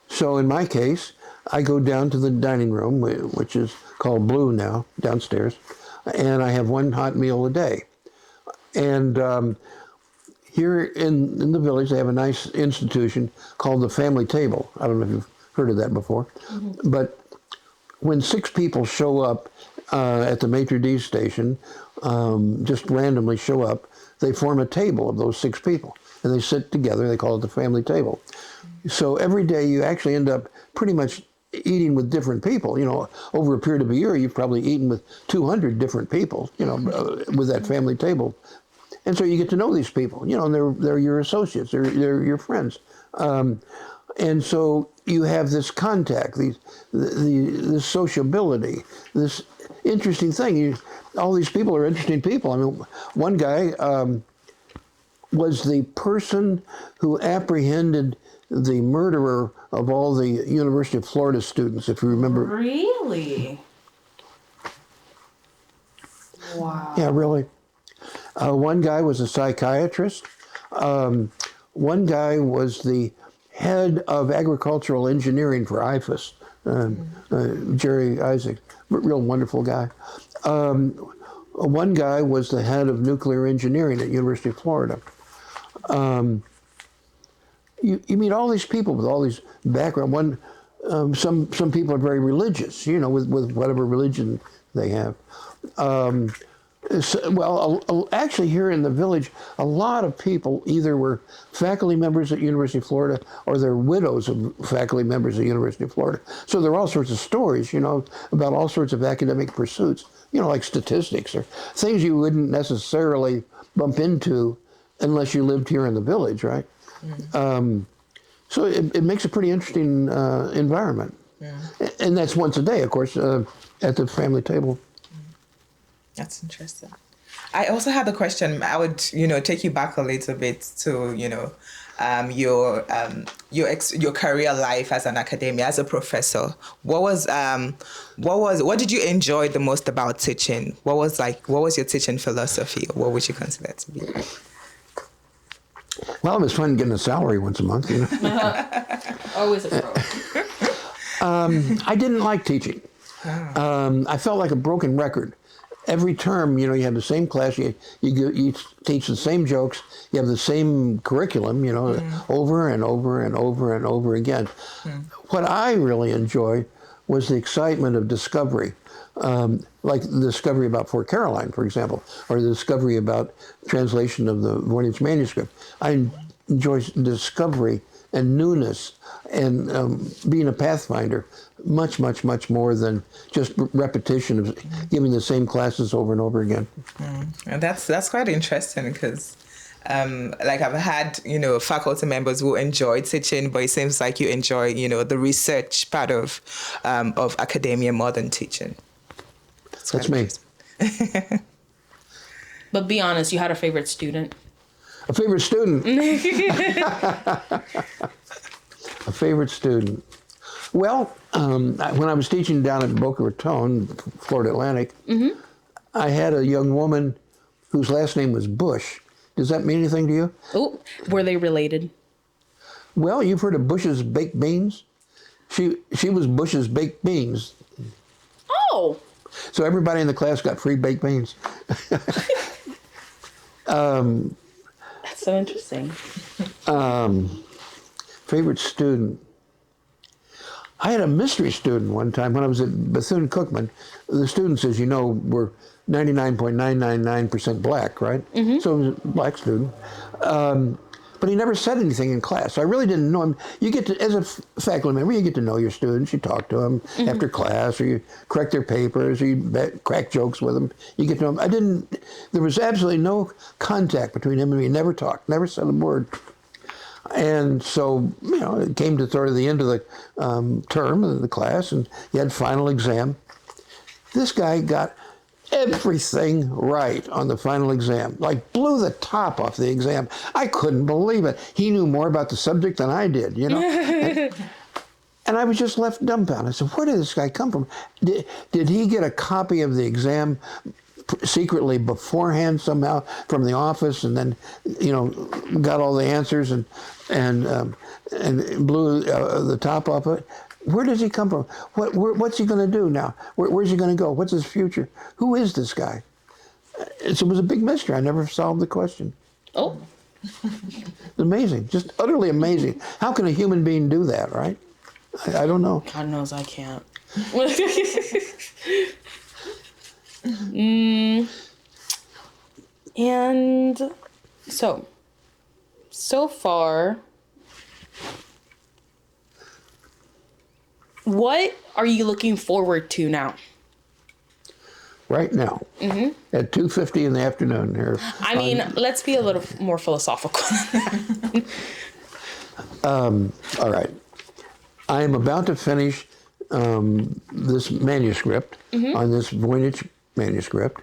So in my case, I go down to the dining room, which is called Blue now, downstairs, and I have one hot meal a day. And here in the village, they have a nice institution called the Family Table. I don't know if you've heard of that before. But when 6 people show up at the maitre d's station, just randomly show up, they form a table of those 6 people. And they sit together, they call it the Family Table. So every day you actually end up pretty much eating with different people. Over a period of a year, you've probably eaten with 200 different people, with that family table. And so you get to know these people, and they're your associates, they're your friends. And so you have this contact, this sociability, this interesting thing. All these people are interesting people. I mean, one guy was the person who apprehended the murderer of all the University of Florida students, if you remember. Really? Wow. Yeah, really. One guy was a psychiatrist. One guy was the head of agricultural engineering for IFAS, Jerry Isaac, real wonderful guy. One guy was the head of nuclear engineering at University of Florida. You meet all these people with all these background. Some people are very religious, with whatever religion they have. Actually, here in the village, a lot of people either were faculty members at University of Florida or they're widows of faculty members at University of Florida. So there are all sorts of stories, about all sorts of academic pursuits, like statistics or things you wouldn't necessarily bump into unless you lived here in the village, right? So it makes a pretty interesting environment. Yeah. And that's once a day, of course, at the family table. That's interesting. I also had a question. I would, take you back a little bit to, your career life as an academia, as a professor. What did you enjoy the most about teaching? What was your teaching philosophy? What would you consider to be? Well, it was fun getting a salary once a month, you know. Always a pro. I didn't like teaching. I felt like a broken record. Every term, you know, you have the same class, you teach the same jokes, you have the same curriculum, you know, over and over and over and over again. What I really enjoyed was the excitement of discovery, like the discovery about Fort Caroline, for example, or the discovery about translation of the Voynich manuscript. I enjoy discovery and newness and being a pathfinder much, much, much more than just repetition of giving the same classes over and over again. And that's quite interesting because like I've had, you know, faculty members who enjoy teaching, but it seems like you enjoy, you know, the research part of academia more than teaching. That's me. But be honest, you had a favorite student? A favorite student? A favorite student. Well, when I was teaching down at Boca Raton, Florida Atlantic, I had a young woman whose last name was Bush. Does that mean anything to you? Oh, were they related? Well, you've heard of Bush's baked beans? She was Bush's baked beans. Oh. So everybody in the class got free baked beans. That's so interesting. Favorite student. I had a mystery student one time when I was at Bethune-Cookman. The students, as you know, were 99.999% black, right? So it was a black student. But he never said anything in class. I really didn't know him. You get to, as a faculty member, you get to know your students. You talk to them after class, or you correct their papers, or you crack jokes with them. You get to know them. There was absolutely no contact between him and me. Never talked, never said a word. And so, you know, it came to sort of the end of the term of the class, and you had final exam. This guy got everything right on the final exam, like blew the top off the exam. I couldn't believe it. He knew more about the subject than I did, you know. And I was just left dumbfounded. I said, where did this guy come from? Did he get a copy of the exam secretly beforehand somehow from the office, and then, you know, got all the answers and blew the top off it? Where does he come from? What's he going to do now? Where's he going to go? What's his future? Who is this guy? It was a big mystery. I never solved the question. Oh. It's amazing. Just utterly amazing. How can a human being do that, right? I don't know. God knows I can't. And so far, what are you looking forward to now? Right now, at 2:50 in the afternoon here. I mean, let's be a little more philosophical. All right. I am about to finish this manuscript on this Voynich manuscript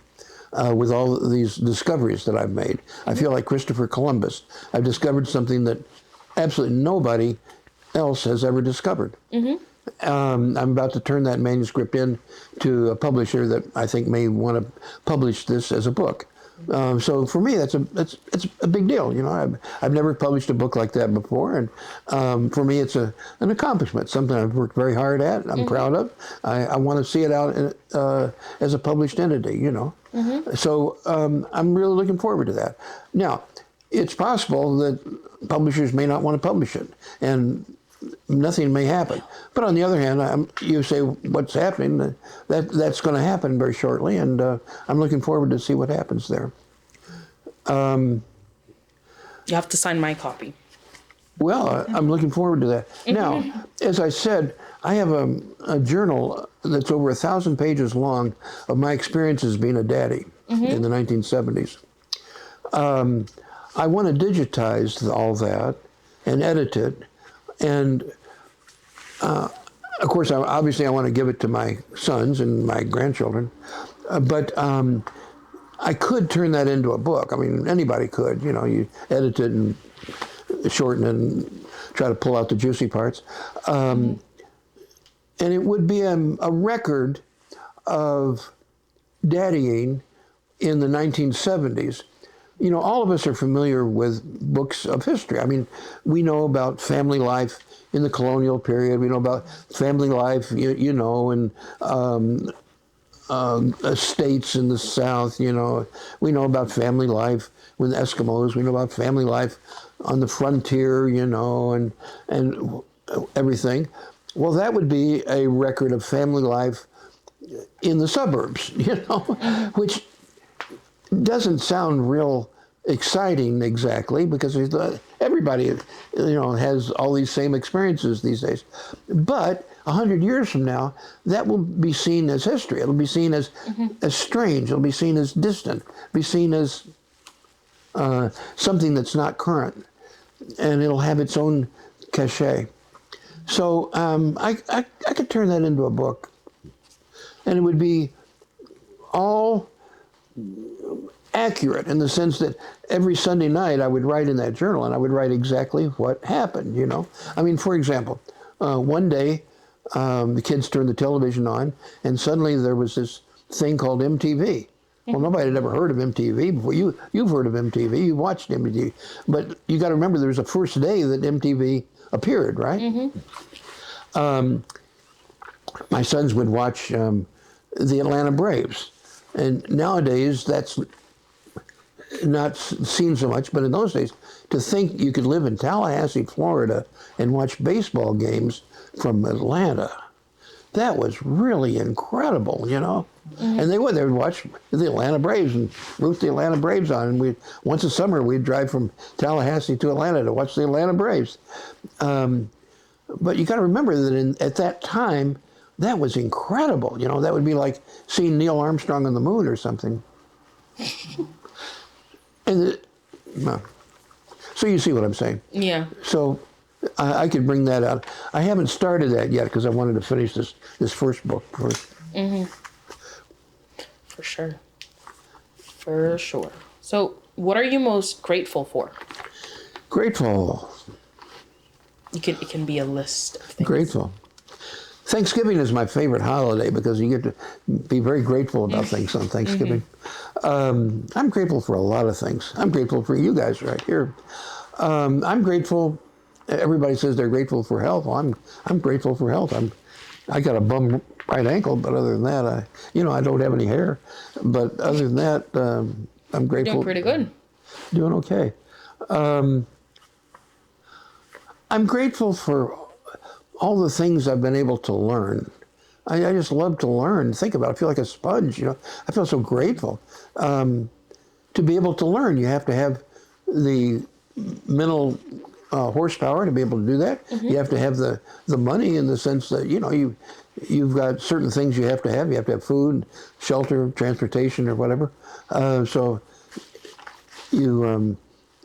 with all these discoveries that I've made. I feel like Christopher Columbus. I've discovered something that absolutely nobody else has ever discovered. I'm about to turn that manuscript in to a publisher that I think may want to publish this as a book. So for me, it's a big deal. You know, I've never published a book like that before, and for me, it's an accomplishment, something I've worked very hard at. I'm proud of. I want to see it out as a published entity. You know, so I'm really looking forward to that. Now, it's possible that publishers may not want to publish it, and nothing may happen. But on the other hand, you say what's happening, that's going to happen very shortly, and I'm looking forward to see what happens there. You have to sign my copy. Well, I'm looking forward to that. Now, as I said, I have a journal that's over 1,000 pages long of my experiences being a daddy in the 1970s. I want to digitize all that and edit it. And of course, obviously, I want to give it to my sons and my grandchildren. But I could turn that into a book. I mean, anybody could. You know, you edit it and shorten and try to pull out the juicy parts. And it would be a record of daddying in the 1970s. You know, all of us are familiar with books of history. I mean, we know about family life in the colonial period. We know about family life, you know, in estates in the South, you know. We know about family life with Eskimos. We know about family life on the frontier, you know, and everything. Well, that would be a record of family life in the suburbs, you know, which doesn't sound real exciting exactly, because everybody, you know, has all these same experiences these days. But 100 years from now, that will be seen as history. It'll be seen as strange. It'll be seen as distant. Be seen as something that's not current, and it'll have its own cachet. So I could turn that into a book, and it would be all accurate in the sense that every Sunday night I would write in that journal, and I would write exactly what happened, you know. I mean, for example, one day the kids turned the television on, and suddenly there was this thing called MTV. Well, nobody had ever heard of MTV before. You've heard of MTV, you watched MTV, but you got to remember there was a first day that MTV appeared, right? My sons would watch the Atlanta Braves, and nowadays that's not seen so much, but in those days, to think you could live in Tallahassee, Florida, and watch baseball games from Atlanta, that was really incredible, you know. And they would watch the Atlanta Braves and root the Atlanta Braves on, and once a summer we'd drive from Tallahassee to Atlanta to watch the Atlanta Braves. But you got to remember that at that time, that was incredible. You know, that would be like seeing Neil Armstrong on the moon or something. And so you see what I'm saying? Yeah. So I could bring that out. I haven't started that yet because I wanted to finish this first book first. For sure. For sure. So what are you most grateful for? Grateful. It can be a list of things. Grateful. Thanksgiving is my favorite holiday because you get to be very grateful about things on Thanksgiving. I'm grateful for a lot of things. I'm grateful for you guys right here. I'm grateful. Everybody says they're grateful for health. Well, I'm grateful for health. I got a bum right ankle, but other than that, I don't have any hair. But other than that, I'm grateful. Doing pretty good. Doing okay. I'm grateful for all the things I've been able to learn. I just love to learn. Think about it. I feel like a sponge, you know. I feel so grateful. To be able to learn, you have to have the mental horsepower to be able to do that. You have to have the money in the sense that, you know, you've got certain things you have to have. You have to have food, shelter, transportation, or whatever. So you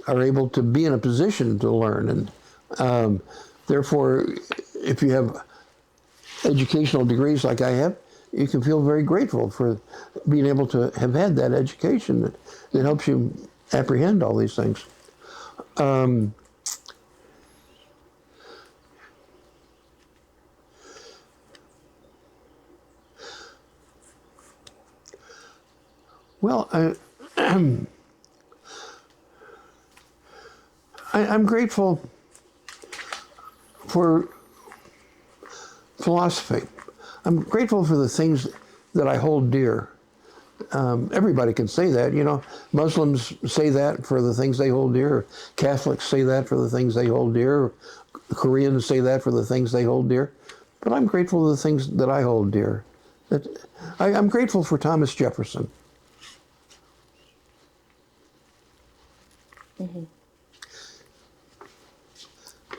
are able to be in a position to learn. And therefore, if you have educational degrees like I have, you can feel very grateful for being able to have had that education that helps you apprehend all these things. Well, I'm grateful for philosophy. I'm grateful for the things that I hold dear. Everybody can say that, you know. Muslims say that for the things they hold dear. Catholics say that for the things they hold dear. Koreans say that for the things they hold dear. But I'm grateful for the things that I hold dear. I'm grateful for Thomas Jefferson. Do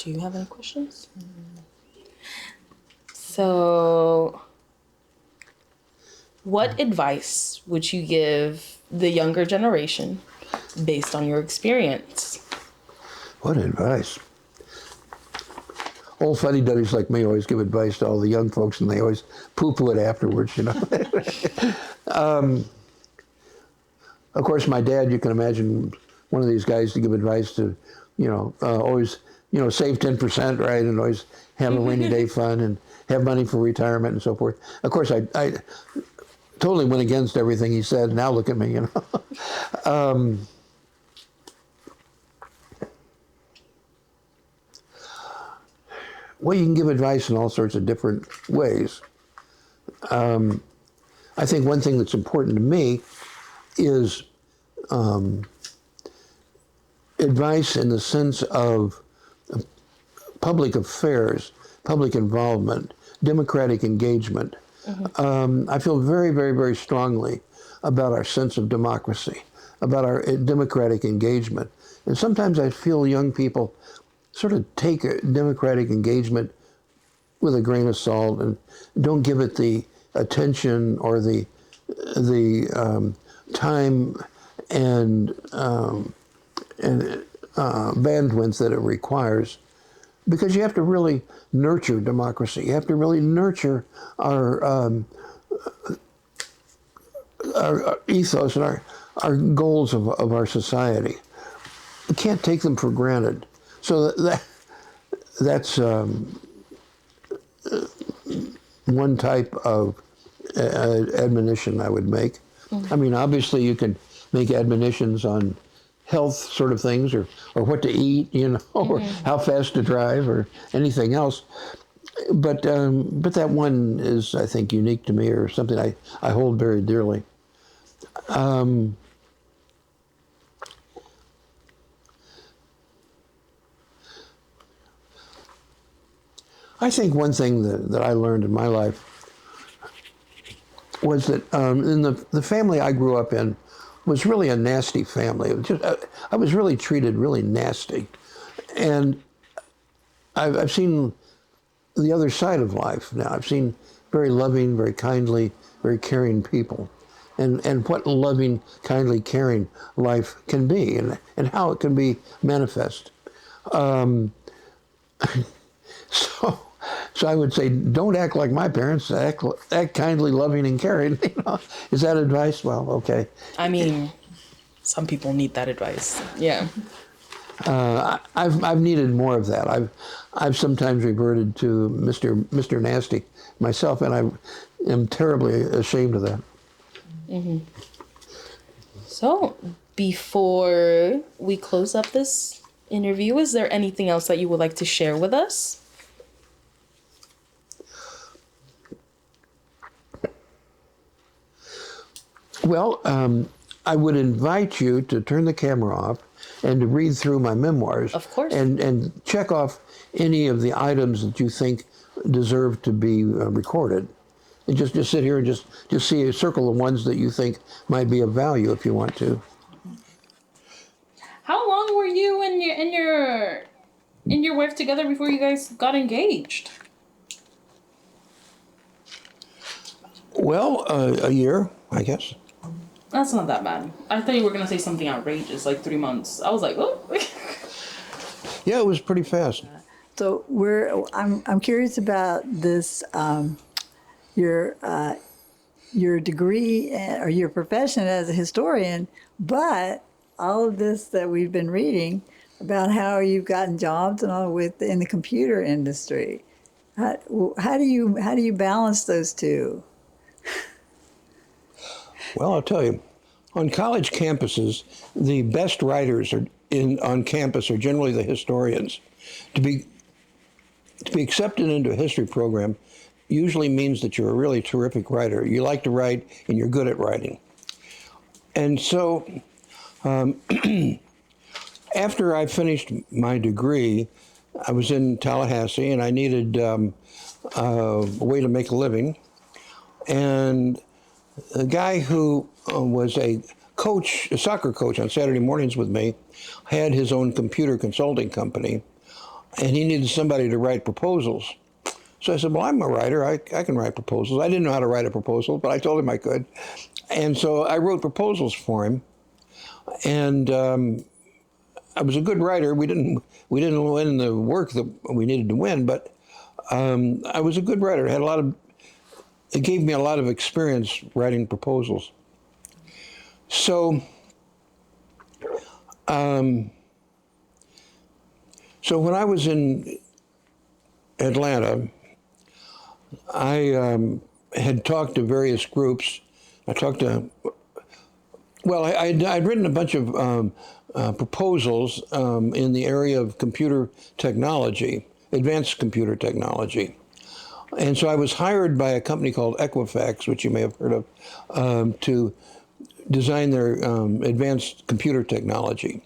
you have any questions? So, what advice would you give the younger generation based on your experience? What advice? Old fuddy-duddies like me always give advice to all the young folks, and they always poo-poo it afterwards, you know. Of course, my dad, you can imagine, one of these guys to give advice to always, save 10%, right, and always have a rainy day fund and have money for retirement and so forth. Of course, I totally went against everything he said. Now look at me, Well, you can give advice in all sorts of different ways. I think one thing that's important to me is advice in the sense of public affairs, public involvement, democratic engagement. I feel very, very, very strongly about our sense of democracy, about our democratic engagement. And sometimes I feel young people sort of take democratic engagement with a grain of salt and don't give it the attention or the time and bandwidth that it requires, because you have to really nurture democracy. You have to really nurture our ethos and our goals of our society. We can't take them for granted. So that's one type of admonition I would make. I mean, obviously you can make admonitions on health sort of things, or what to eat, or how fast to drive, or anything else. But that one is, I think, unique to me, or something I hold very dearly. I think one thing that I learned in my life was that in the family I grew up in was really a nasty family. It was just, I was really treated really nasty. And I've seen the other side of life now. I've seen very loving, very kindly, very caring people. And what loving, kindly, caring life can be, and how it can be manifest. So I would say, don't act like my parents. Act kindly, loving, and caring. Is that advice? Well, okay. I mean, some people need that advice. Yeah. I've needed more of that. I've sometimes reverted to Mr. Nasty myself, and I am terribly ashamed of that. Mm-hmm. So, before we close up this interview, is there anything else that you would like to share with us? Well, I would invite you to turn the camera off and to read through my memoirs. Of course. And check off any of the items that you think deserve to be recorded. And just sit here and just see a circle of ones that you think might be of value if you want to. How long were you and your wife together before you guys got engaged? Well, a year, I guess. That's not that bad. I thought you were gonna say something outrageous, like 3 months. I was like, oh. Yeah, it was pretty fast. So I'm curious about this, your degree or your profession as a historian, but all of this that we've been reading about how you've gotten jobs and all in the computer industry. How do you balance those two? Well, I'll tell you, on college campuses, the best writers on campus are generally the historians. To be accepted into a history program usually means that you're a really terrific writer. You like to write, and you're good at writing. And so, after I finished my degree, I was in Tallahassee, and I needed a way to make a living. And the guy who was a soccer coach on Saturday mornings with me, had his own computer consulting company, and he needed somebody to write proposals. So I said, well, I'm a writer. I can write proposals. I didn't know how to write a proposal, but I told him I could. And so I wrote proposals for him. And I was a good writer. We didn't win the work that we needed to win, but I was a good writer. It gave me a lot of experience writing proposals. So So when I was in Atlanta, I had talked to various groups. I talked to, well, I'd written a bunch of proposals in the area of computer technology, advanced computer technology. And so I was hired by a company called Equifax, which you may have heard of, to design their advanced computer technology.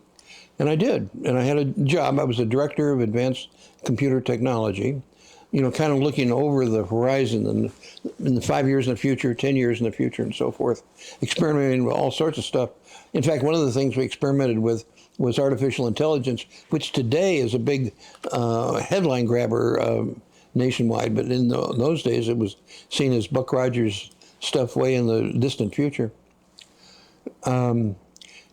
And I did. And I had a job. I was a director of advanced computer technology, you know, kind of looking over the horizon in the 5 years in the future, 10 years in the future, and so forth, experimenting with all sorts of stuff. In fact, one of the things we experimented with was artificial intelligence, which today is a big headline grabber nationwide. But in those days, it was seen as Buck Rogers stuff way in the distant future.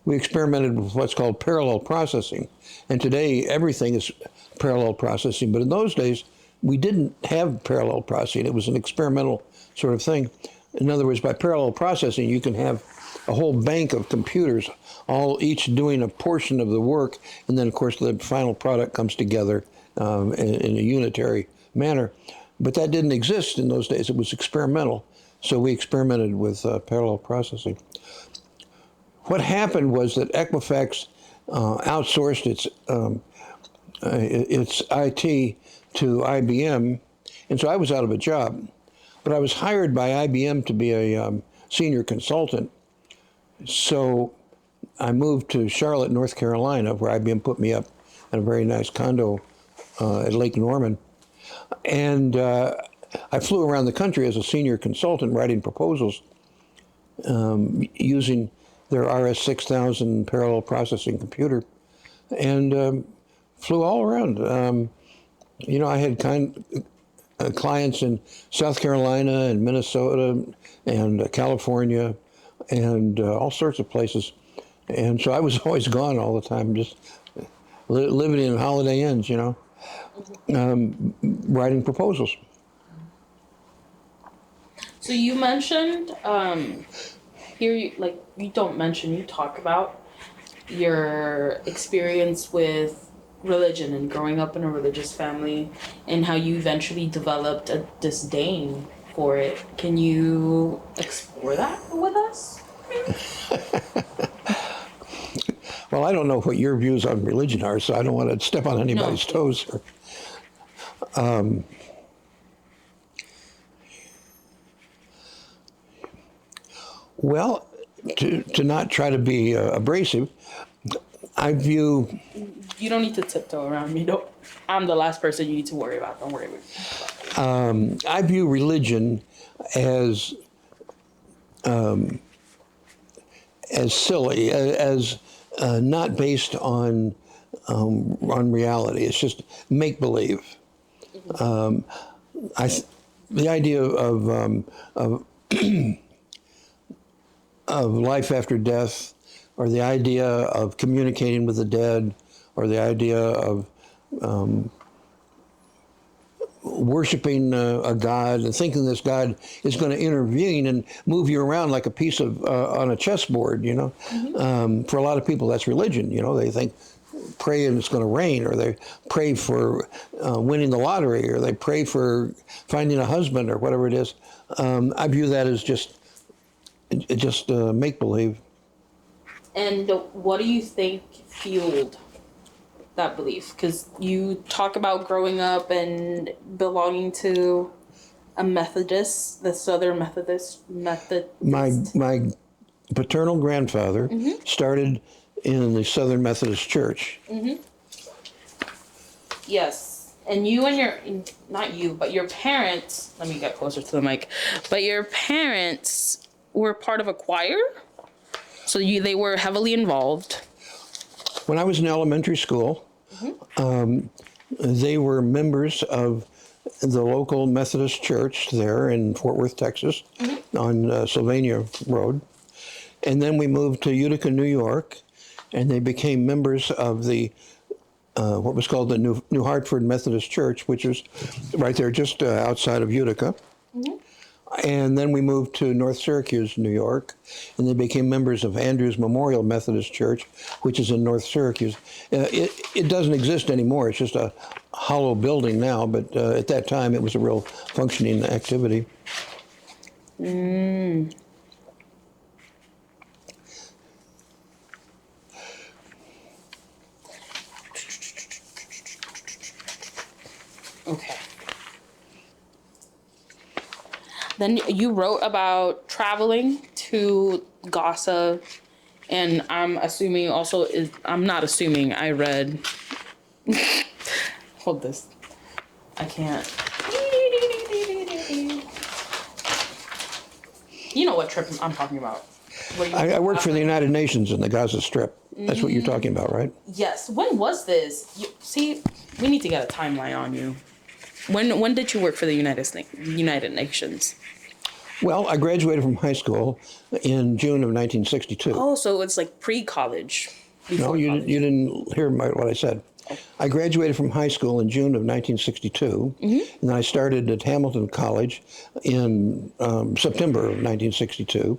We experimented with what's called parallel processing. And today, everything is parallel processing. But in those days, we didn't have parallel processing. It was an experimental sort of thing. In other words, by parallel processing, you can have a whole bank of computers, all each doing a portion of the work. And then, of course, the final product comes together in a unitary manner. But that didn't exist in those days. It was experimental. So we experimented with parallel processing. What happened was that Equifax outsourced its IT to IBM, and so I was out of a job. But I was hired by IBM to be a senior consultant. So I moved to Charlotte, North Carolina, where IBM put me up in a very nice condo at Lake Norman. And I flew around the country as a senior consultant writing proposals using their RS-6000 parallel processing computer, and flew all around. You know, I had clients in South Carolina and Minnesota and California and all sorts of places. And so I was always gone all the time, just living in Holiday Inns, you know, writing proposals. So you mentioned, here, you don't mention, you talk about your experience with religion and growing up in a religious family and how you eventually developed a disdain for it. Can you explore that with us? Well, I don't know what your views on religion are, so I don't want to step on anybody's toes here. Well, to not try to be abrasive, I view... You don't need to tiptoe around me. Don't. I'm the last person you need to worry about. Don't worry about me. I view religion as silly, as not based on reality. It's just make believe. The idea of life after death, or the idea of communicating with the dead, or the idea of worshiping a God and thinking this God is going to intervene and move you around like a piece of on a chessboard, you know. Mm-hmm. For a lot of people, that's religion. You know, they think pray and it's going to rain, or they pray for winning the lottery, or they pray for finding a husband, or whatever it is. I view that as just make believe. And what do you think fueled that belief? Because you talk about growing up and belonging to a Methodist, the Southern Methodist. My paternal grandfather started in the Southern Methodist Church. Mm-hmm. Yes. And you and not you, but your parents, let me get closer to the mic, but your parents were part of a choir? So they were heavily involved. When I was in elementary school, they were members of the local Methodist church there in Fort Worth, Texas, on Sylvania Road. And then we moved to Utica, New York, and they became members of the what was called the New Hartford Methodist Church, which was right there just outside of Utica. And then we moved to North Syracuse, New York, and they became members of Andrews Memorial Methodist Church, which is in North Syracuse. It doesn't exist anymore. It's just a hollow building now, but at that time it was a real functioning activity. Mm. Okay. Then you wrote about traveling to Gaza, and I'm assuming also I'm not assuming, I read. Hold this. I can't. You know what trip I'm talking about. I worked for the United Nations in the Gaza Strip. That's what you're talking about, right? Yes. When was this? See, we need to get a timeline on you. When did you work for the United Nations? Well, I graduated from high school in June of 1962. Oh, so it's like pre-college. No, you didn't hear what I said. I graduated from high school in June of 1962, and then I started at Hamilton College in September of 1962.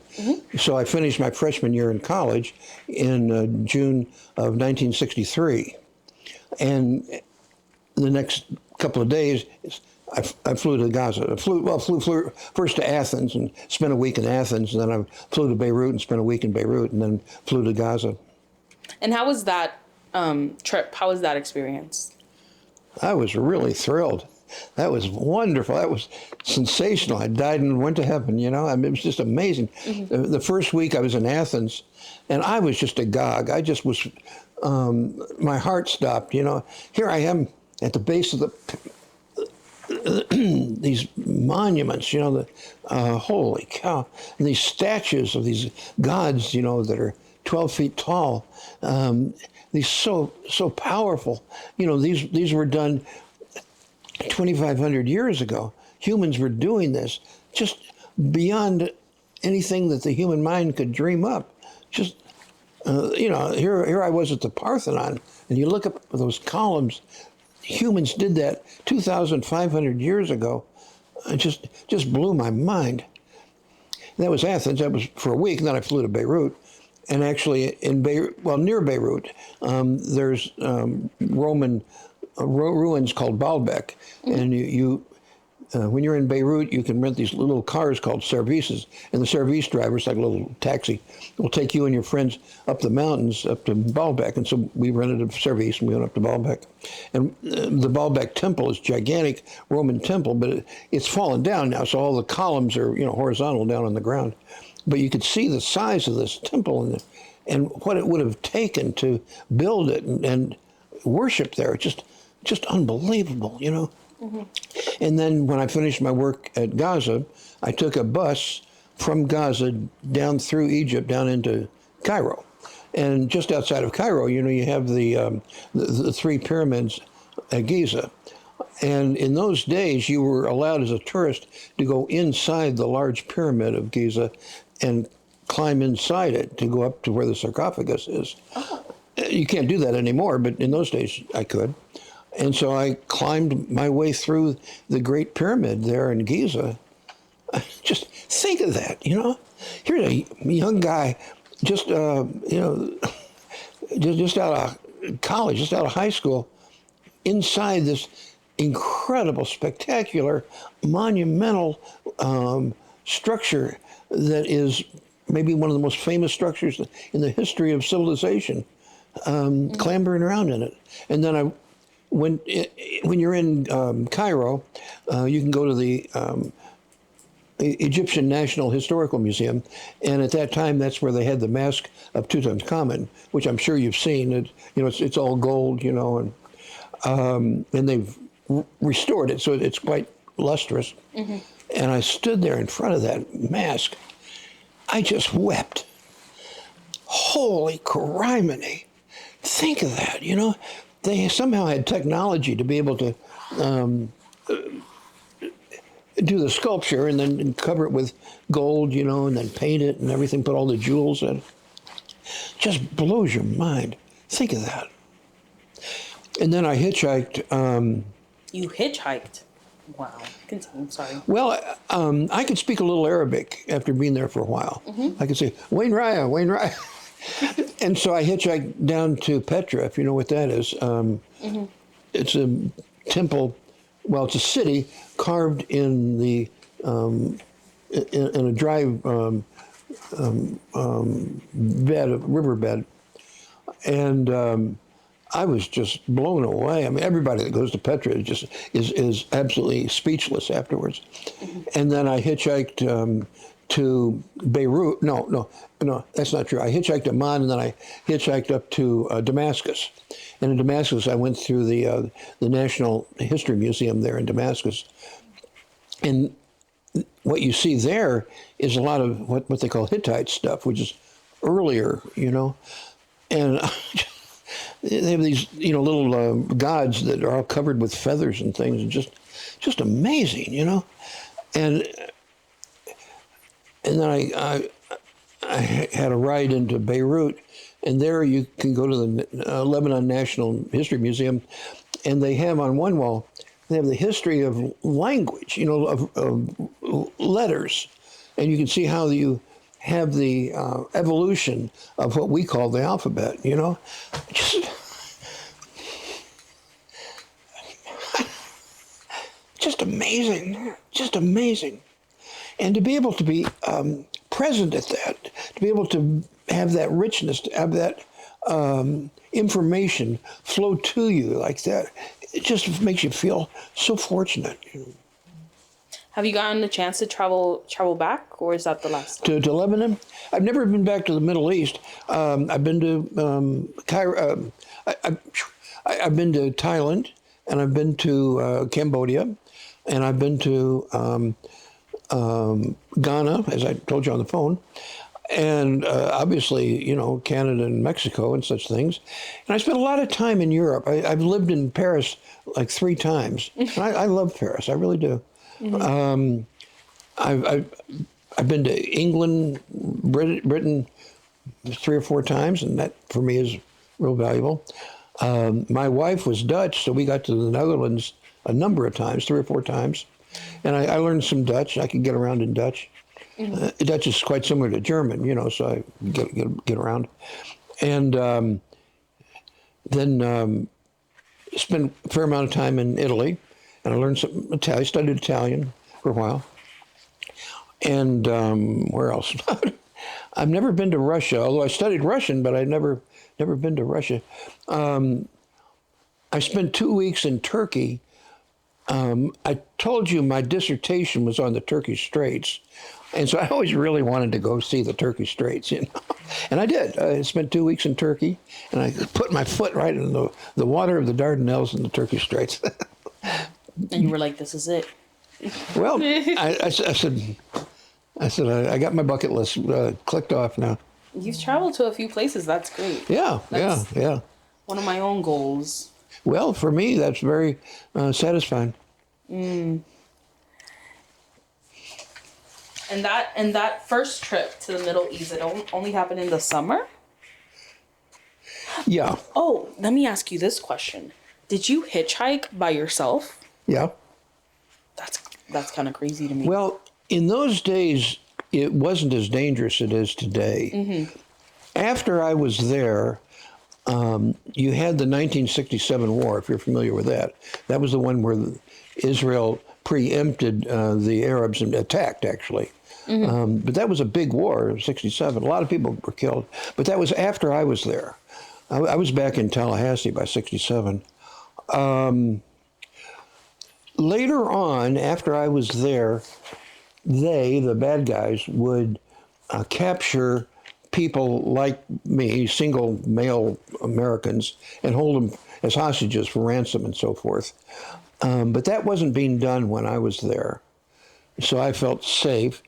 So I finished my freshman year in college in June of 1963. And the next couple of days, I flew to Gaza. I flew first to Athens and spent a week in Athens, and then I flew to Beirut and spent a week in Beirut, and then flew to Gaza. And how was that trip? How was that experience? I was really thrilled. That was wonderful. That was sensational. I died and went to heaven, you know. I mean, it was just amazing. The first week I was in Athens, and I was just agog. I just was, my heart stopped, you know. Here I am at the base of these monuments, you know, holy cow, and these statues of these gods, you know, that are 12 feet tall. These so powerful, you know, these were done 2,500 years ago. Humans were doing this just beyond anything that the human mind could dream up. Just, you know, here I was at the Parthenon, and you look up those columns. Humans did that 2,500 years ago. It just blew my mind. And that was Athens. That was for a week, and then I flew to Beirut. And actually, in Beirut, well, near Beirut, there's Roman ruins called Baalbek, and you when you're in Beirut, you can rent these little cars called services, and the service driver's like a little taxi. Will take you and your friends up the mountains, up to Baalbek, and so we rented a service and we went up to Baalbek. And the Baalbek temple is a gigantic Roman temple, but it's fallen down now, so all the columns are, you know, horizontal down on the ground. But you could see the size of this temple and what it would have taken to build it and worship there. Just unbelievable, you know. And then when I finished my work at Gaza, I took a bus from Gaza down through Egypt down into Cairo. And just outside of Cairo, you know, you have the three pyramids at Giza. And in those days, you were allowed as a tourist to go inside the large pyramid of Giza and climb inside it to go up to where the sarcophagus is. You can't do that anymore, but in those days I could. And so I climbed my way through the Great Pyramid there in Giza. Just think of that, you know. Here's a young guy, just you know, just out of college, just out of high school, inside this incredible, spectacular, monumental structure that is maybe one of the most famous structures in the history of civilization, clambering around in it. And then when you're in Cairo, you can go to the Egyptian National Historical Museum, and at that time, that's where they had the mask of Tutankhamun, which I'm sure you've seen. You know, it's all gold, you know, and they've restored it, so it's quite lustrous. And I stood there in front of that mask. I just wept. Holy criminy! Think of that, you know. They somehow had technology to be able to do the sculpture and then cover it with gold, you know, and then paint it and everything, put all the jewels in. Just blows your mind. Think of that. And then I hitchhiked. You hitchhiked? Wow. Continue. Sorry. Well, I could speak a little Arabic after being there for a while. I could say, Wayne Raya, Wayne Raya. And so I hitchhiked down to Petra, if you know what that is. It's a temple, well, it's a city carved in the in a dry riverbed, and I was just blown away. I mean, everybody that goes to Petra is absolutely speechless afterwards. And then I hitchhiked to Beirut. No, that's not true. I hitchhiked to Amman, and then I hitchhiked up to Damascus. And in Damascus, I went through the National History Museum there in Damascus. And what you see there is a lot of what they call Hittite stuff, which is earlier, And they have these, little gods that are all covered with feathers and things, and just amazing, And then I had a ride into Beirut, and there you can go to the Lebanon National History Museum, and they have on one wall, they have the history of language, of letters, and you can see how you have the evolution of what we call the alphabet, just amazing, just amazing. And to be able to be present at that, to be able to have that richness, to have that information flow to you like that, it just makes you feel so fortunate. Have you gotten the chance to travel back, or is that the last time? To Lebanon? I've never been back to the Middle East. I've been to Cairo. I've been to Thailand, and I've been to Cambodia, and I've been to Ghana, as I told you on the phone, and obviously, Canada and Mexico and such things. And I spent a lot of time in Europe. I've lived in Paris like 3 times. And I love Paris. I really do. I've been to England, Britain 3 or 4 times, and that for me is real valuable. My wife was Dutch, so we got to the Netherlands a number of times, 3 or 4 times. And I learned some Dutch. I could get around in Dutch. Dutch is quite similar to German, so I get around. And then spent a fair amount of time in Italy, and I learned some Italian. I studied Italian for a while. And where else? I've never been to Russia, although I studied Russian, but I'd never been to Russia. I spent 2 weeks in Turkey. I told you my dissertation was on the Turkish Straits, and so I always really wanted to go see the Turkish Straits, And I did. I spent 2 weeks in Turkey, and I put my foot right in the water of the Dardanelles in the Turkish Straits. And you were like, "This is it." Well, I said, I got my bucket list clicked off now. You've traveled to a few places. That's great. Yeah, That's yeah. one of my own goals. Well, for me, that's very satisfying. And that first trip to the Middle East, it only happened in the summer? Yeah. Oh, let me ask you this question. Did you hitchhike by yourself? Yeah. That's kind of crazy to me. Well, in those days, it wasn't as dangerous as it is today. After I was there, you had the 1967 war, if you're familiar with that. That was the one where Israel preempted the Arabs and attacked, actually. But that was a big war, 67. A lot of people were killed. But that was after I was there. I was back in Tallahassee by 67. Later on, after I was there, the bad guys, would capture people like me, single male Americans, and hold them as hostages for ransom and so forth. But that wasn't being done when I was there. So I felt safe.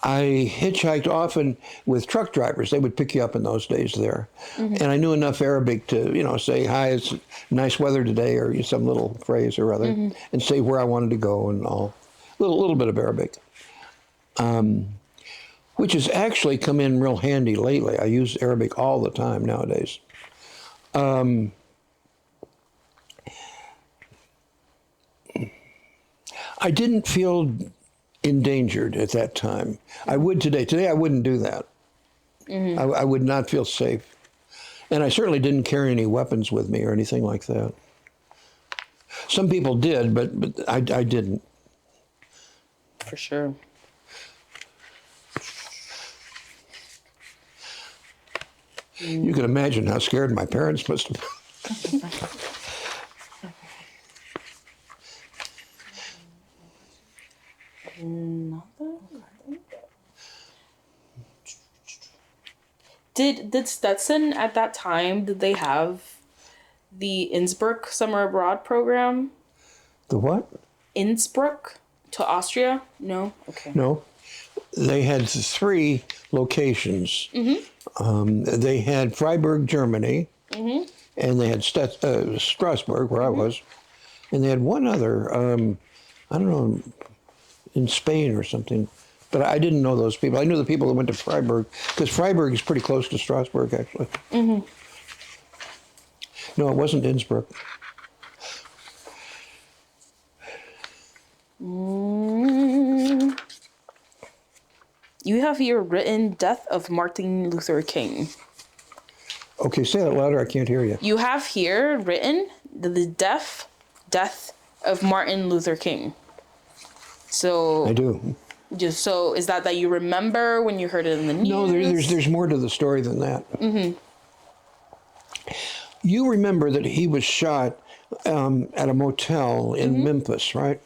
I hitchhiked often with truck drivers. They would pick you up in those days there. And I knew enough Arabic to, say, "Hi, it's nice weather today," or some little phrase or other, and say where I wanted to go and all. A little bit of Arabic. Which has actually come in real handy lately. I use Arabic all the time nowadays. I didn't feel endangered at that time. I would today. Today I wouldn't do that. I would not feel safe. And I certainly didn't carry any weapons with me or anything like that. Some people did, but I didn't. For sure. You can imagine how scared my parents must have been. Did Stetson at that time, did they have the Innsbruck Summer Abroad program? The what? Innsbruck to Austria? No? Okay. No. They had 3 locations. They had Freiburg, Germany, and they had Strasbourg, where I was, and they had one other, I don't know, in Spain or something. But I didn't know those people. I knew the people that went to Freiburg, because Freiburg is pretty close to Strasbourg, actually. No, it wasn't Innsbruck. You have here written Death of Martin Luther King. Okay, say that louder. I can't hear you. You have here written the death of Martin Luther King. So I do. So is that you remember when you heard it in the news? No, there's more to the story than that. You remember that he was shot at a motel in Memphis, right?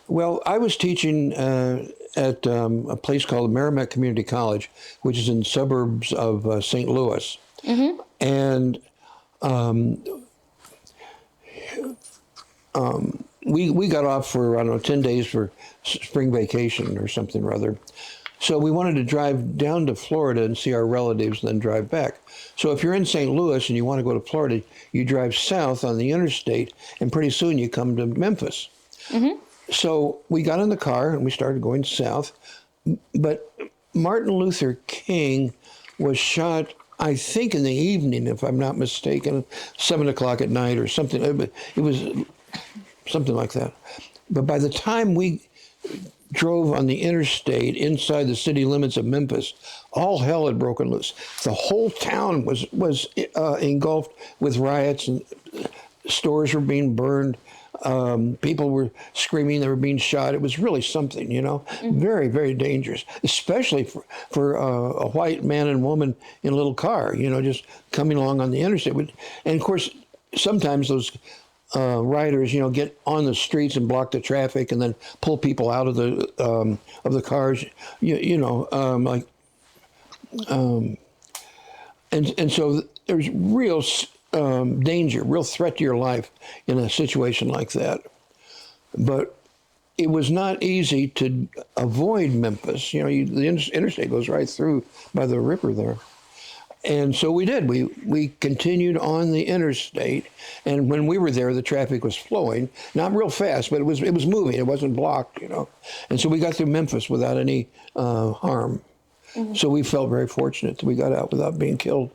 Well, I was teaching at a place called Merrimack Community College, which is in the suburbs of St. Louis. And we got off for, I don't know, 10 days for spring vacation or something or other. So we wanted to drive down to Florida and see our relatives and then drive back. So if you're in St. Louis and you want to go to Florida, you drive south on the interstate, and pretty soon you come to Memphis. So we got in the car and we started going south. But Martin Luther King was shot, I think, in the evening, if I'm not mistaken, 7 o'clock at night or something. It was something like that. But by the time we drove on the interstate inside the city limits of Memphis, all hell had broken loose. The whole town was engulfed with riots, and stores were being burned. People were screaming, they were being shot. It was really something, very, very dangerous, especially for a white man and woman in a little car, just coming along on the interstate. And of course, sometimes those riders, get on the streets and block the traffic, and then pull people out of the cars, and so there's real danger, real threat to your life in a situation like that. But it was not easy to avoid Memphis. The interstate goes right through by the river there. And so we did. We continued on the interstate, and when we were there, the traffic was flowing, not real fast, but it was moving. It wasn't blocked, And so we got through Memphis without any harm. So we felt very fortunate that we got out without being killed.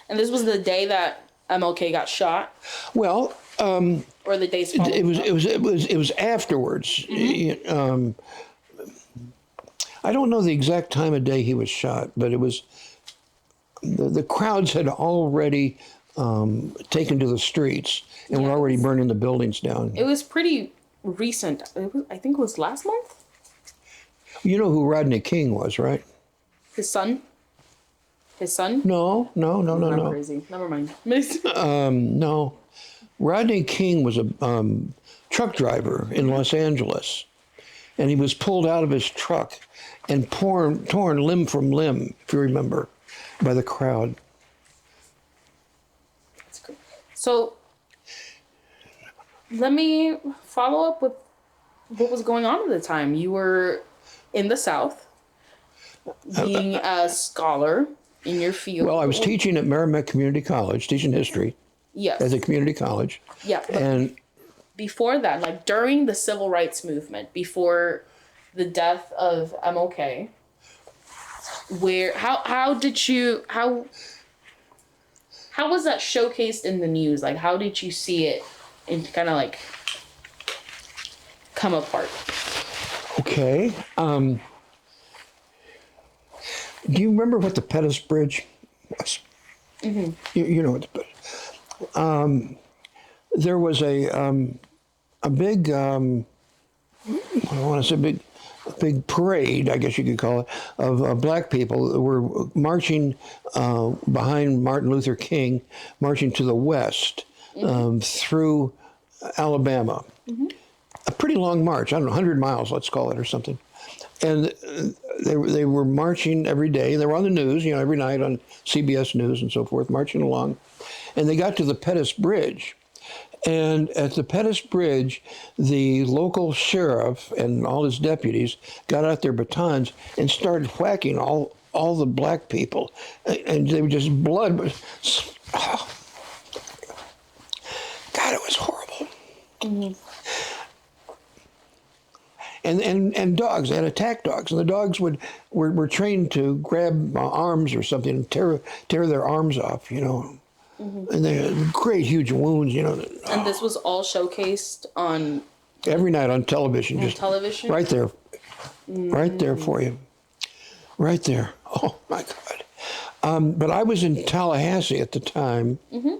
And this was the day that MLK got shot. Well, or the days following. It was afterwards. I don't know the exact time of day he was shot, but it was. The crowds had already taken to the streets and were already burning the buildings down. It was pretty recent. I think it was last month. You know who Rodney King was, right? His son? No. I'm crazy. Never mind. No. Rodney King was a truck driver in Los Angeles, and he was pulled out of his truck and torn limb from limb, if you remember, by the crowd. That's great. So let me follow up with what was going on at the time. You were in the South, being a scholar in your field. Well, I was teaching at Merrimack Community College, teaching history. Yes. At the community college. Yeah. And before that, during the civil rights movement, before the death of MLK, how was that showcased in the news? How did you see it in kind of come apart? Okay. Do you remember what the Pettus Bridge was? Mm-hmm. You know what the there was a big, I want to say big parade, I guess you could call it, of black people that were marching behind Martin Luther King, marching to the west through Alabama. Mm-hmm. A pretty long march, I don't know, 100 miles, let's call it, or something. And they were marching every day. They were on the news, you know, every night on CBS News and so forth, marching along. And they got to the Pettus Bridge. And at the Pettus Bridge, the local sheriff and all his deputies got out their batons and started whacking all the black people. And they were just blood. Oh, God, it was horrible. Mm-hmm. And dogs, they had attack dogs, and the dogs were trained to grab arms or something and tear their arms off, you know. Mm-hmm. And they had great, huge wounds, you know. And this was all showcased on... Every night on television. On television? Right there. Mm-hmm. Right there for you. Right there. Oh, my God. But I was in Tallahassee at the time, mm-hmm.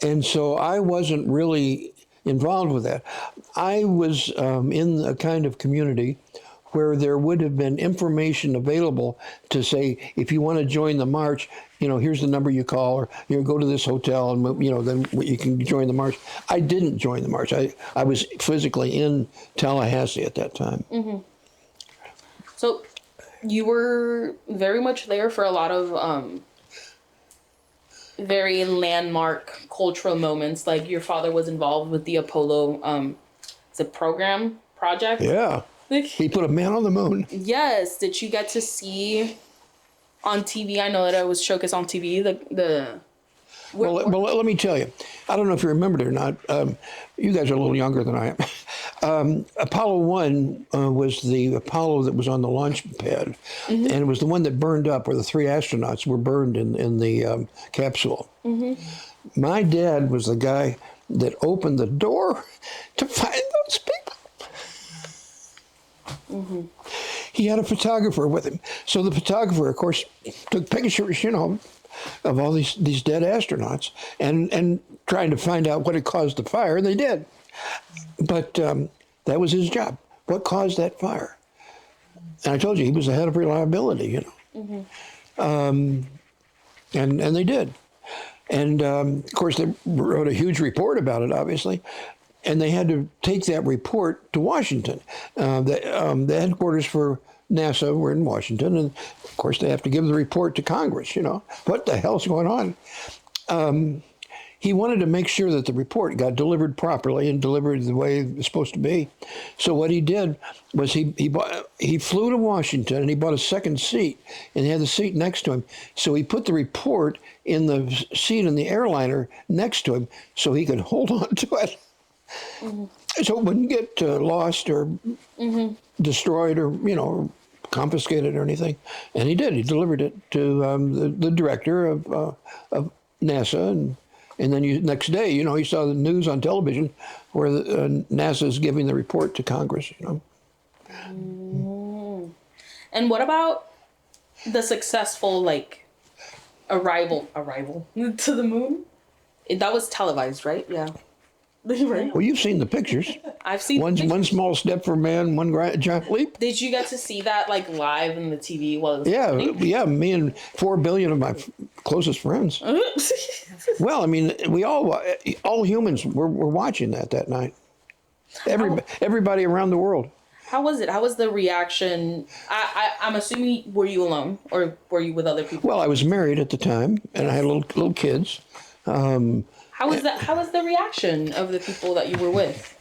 and so I wasn't really involved with that. I was in a kind of community where there would have been information available to say, if you want to join the march, you know, here's the number you call, or you know, go to this hotel, and you know, then you can join the march. I didn't join the march. I was physically in Tallahassee at that time. Mm-hmm. So you were very much there for a lot of very landmark cultural moments. Like your father was involved with the Apollo project. Yeah. He put a man on the moon. Yes. Did you get to see on TV? I know that it was showcased on TV. Well, let me tell you. I don't know if you remembered it or not. You guys are a little younger than I am. Apollo 1 was the Apollo that was on the launch pad. Mm-hmm. And it was the one that burned up, where the 3 astronauts were burned in the capsule. Mm-hmm. My dad was the guy that opened the door to find those people. Mm-hmm. He had a photographer with him. So the photographer, of course, took pictures, you know, of all these dead astronauts and trying to find out what had caused the fire, and they did. But that was his job. What caused that fire? And I told you, he was the head of reliability, you know. Mm-hmm. And they did. And, of course, they wrote a huge report about it, obviously. And they had to take that report to Washington. The headquarters for NASA were in Washington, and of course they have to give the report to Congress, you know. What the hell's going on? He wanted to make sure that the report got delivered properly and delivered the way it was supposed to be. So what he did was he flew to Washington, and he bought a second seat, and he had the seat next to him. So he put the report in the seat in the airliner next to him so he could hold on to it. Mm-hmm. So it wouldn't get lost or mm-hmm. destroyed or, you know, confiscated or anything. And he did. He delivered it to the director of NASA. And then next day, you know, he saw the news on television where NASA is giving the report to Congress, you know. Mm-hmm. And what about the successful, like, arrival to the moon? That was televised, right? Yeah. Right. Well, you've seen the pictures. I've seen one small step for man, one giant leap. Did you get to see that like live in the TV while it was happening? Yeah, me and 4 billion of my closest friends. Well, I mean, we all humans were watching that night. Everybody around the world. How was it? How was the reaction? I'm assuming, were you alone or were you with other people? Well, I was married at the time, and I had little kids. How was the reaction of the people that you were with?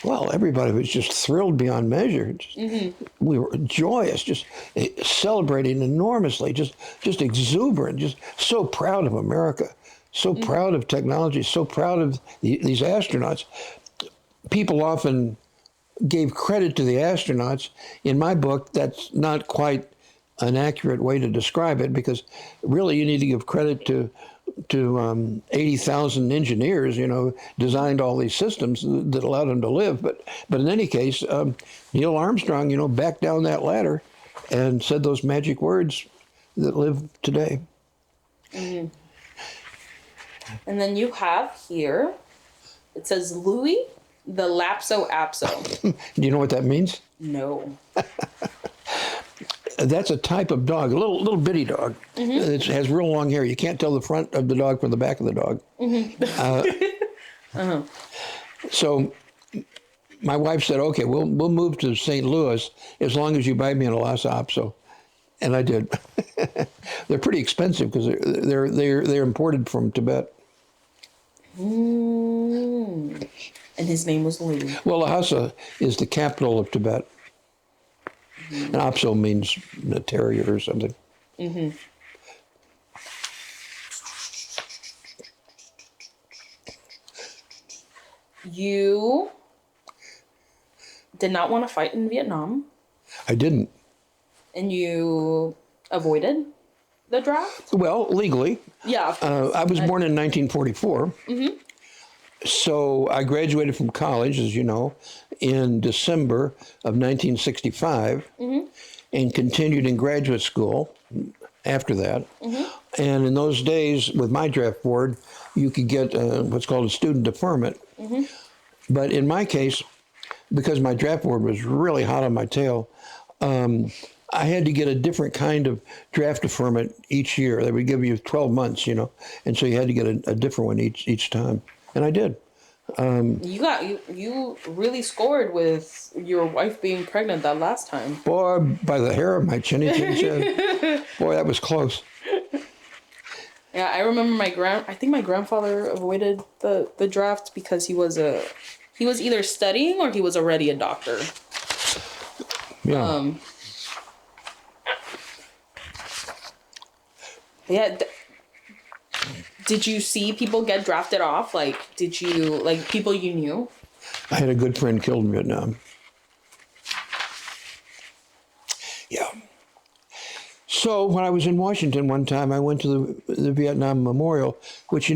Well, everybody was just thrilled beyond measure. Mm-hmm. We were joyous, just celebrating enormously, just exuberant, just so proud of America, so mm-hmm. proud of technology, so proud of these astronauts. People often gave credit to the astronauts. In my book, that's not quite an accurate way to describe it, because really you need to give credit to to 80,000 engineers, designed all these systems that allowed them to live. But in any case, Neil Armstrong, backed down that ladder and said those magic words that live today. Mm-hmm. And then you have here, it says Louis the Lapso-Apso. Do you know what that means? No. That's a type of dog, a little bitty dog. Mm-hmm. It has real long hair. You can't tell the front of the dog from the back of the dog. Mm-hmm. So my wife said, "Okay, we'll move to St. Louis as long as you buy me an Lhasa Apso," and I did. They're pretty expensive because they're imported from Tibet. Mm. And his name was Louis. Well, Lhasa is the capital of Tibet. Mm-hmm. And Apso means a terrier or something. Mm-hmm. You did not want to fight in Vietnam. I didn't. And you avoided the draft? Well, legally. Yeah. I was born in 1944. Mm-hmm. So I graduated from college, as you know, in December of 1965, mm-hmm. and continued in graduate school after that. Mm-hmm. And in those days, with my draft board, you could get what's called a student deferment. Mm-hmm. But in my case, because my draft board was really hot on my tail, I had to get a different kind of draft deferment each year. They would give you 12 months, and so you had to get a different one each time. And I did. You really scored with your wife being pregnant that last time. Boy, by the hair of my chinny chin chin. Boy, that was close. Yeah, I remember I think my grandfather avoided the draft because he was either studying or he was already a doctor. Yeah. Yeah. Did you see people get drafted off? Did you, people you knew? I had a good friend killed in Vietnam. Yeah. So when I was in Washington one time, I went to the Vietnam Memorial, which,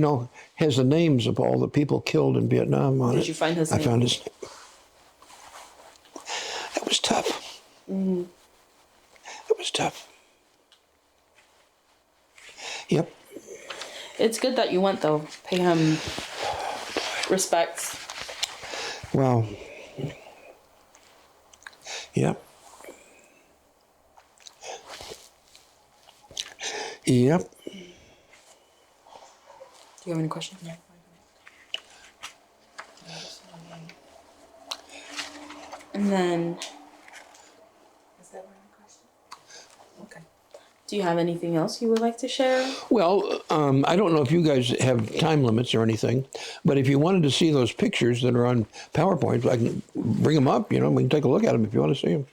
has the names of all the people killed in Vietnam on it. Did you find his name? I found his name. That was tough. Mm-hmm. It was tough. Yep. It's good that you went, though. Pay him respects. Well, yep. Yep. Do you have any questions? Yeah. And then... Is that one question? Okay. Do you have anything else you would like to share? Well, I don't know if you guys have time limits or anything, but if you wanted to see those pictures that are on PowerPoint, I can bring them up, we can take a look at them if you want to see them.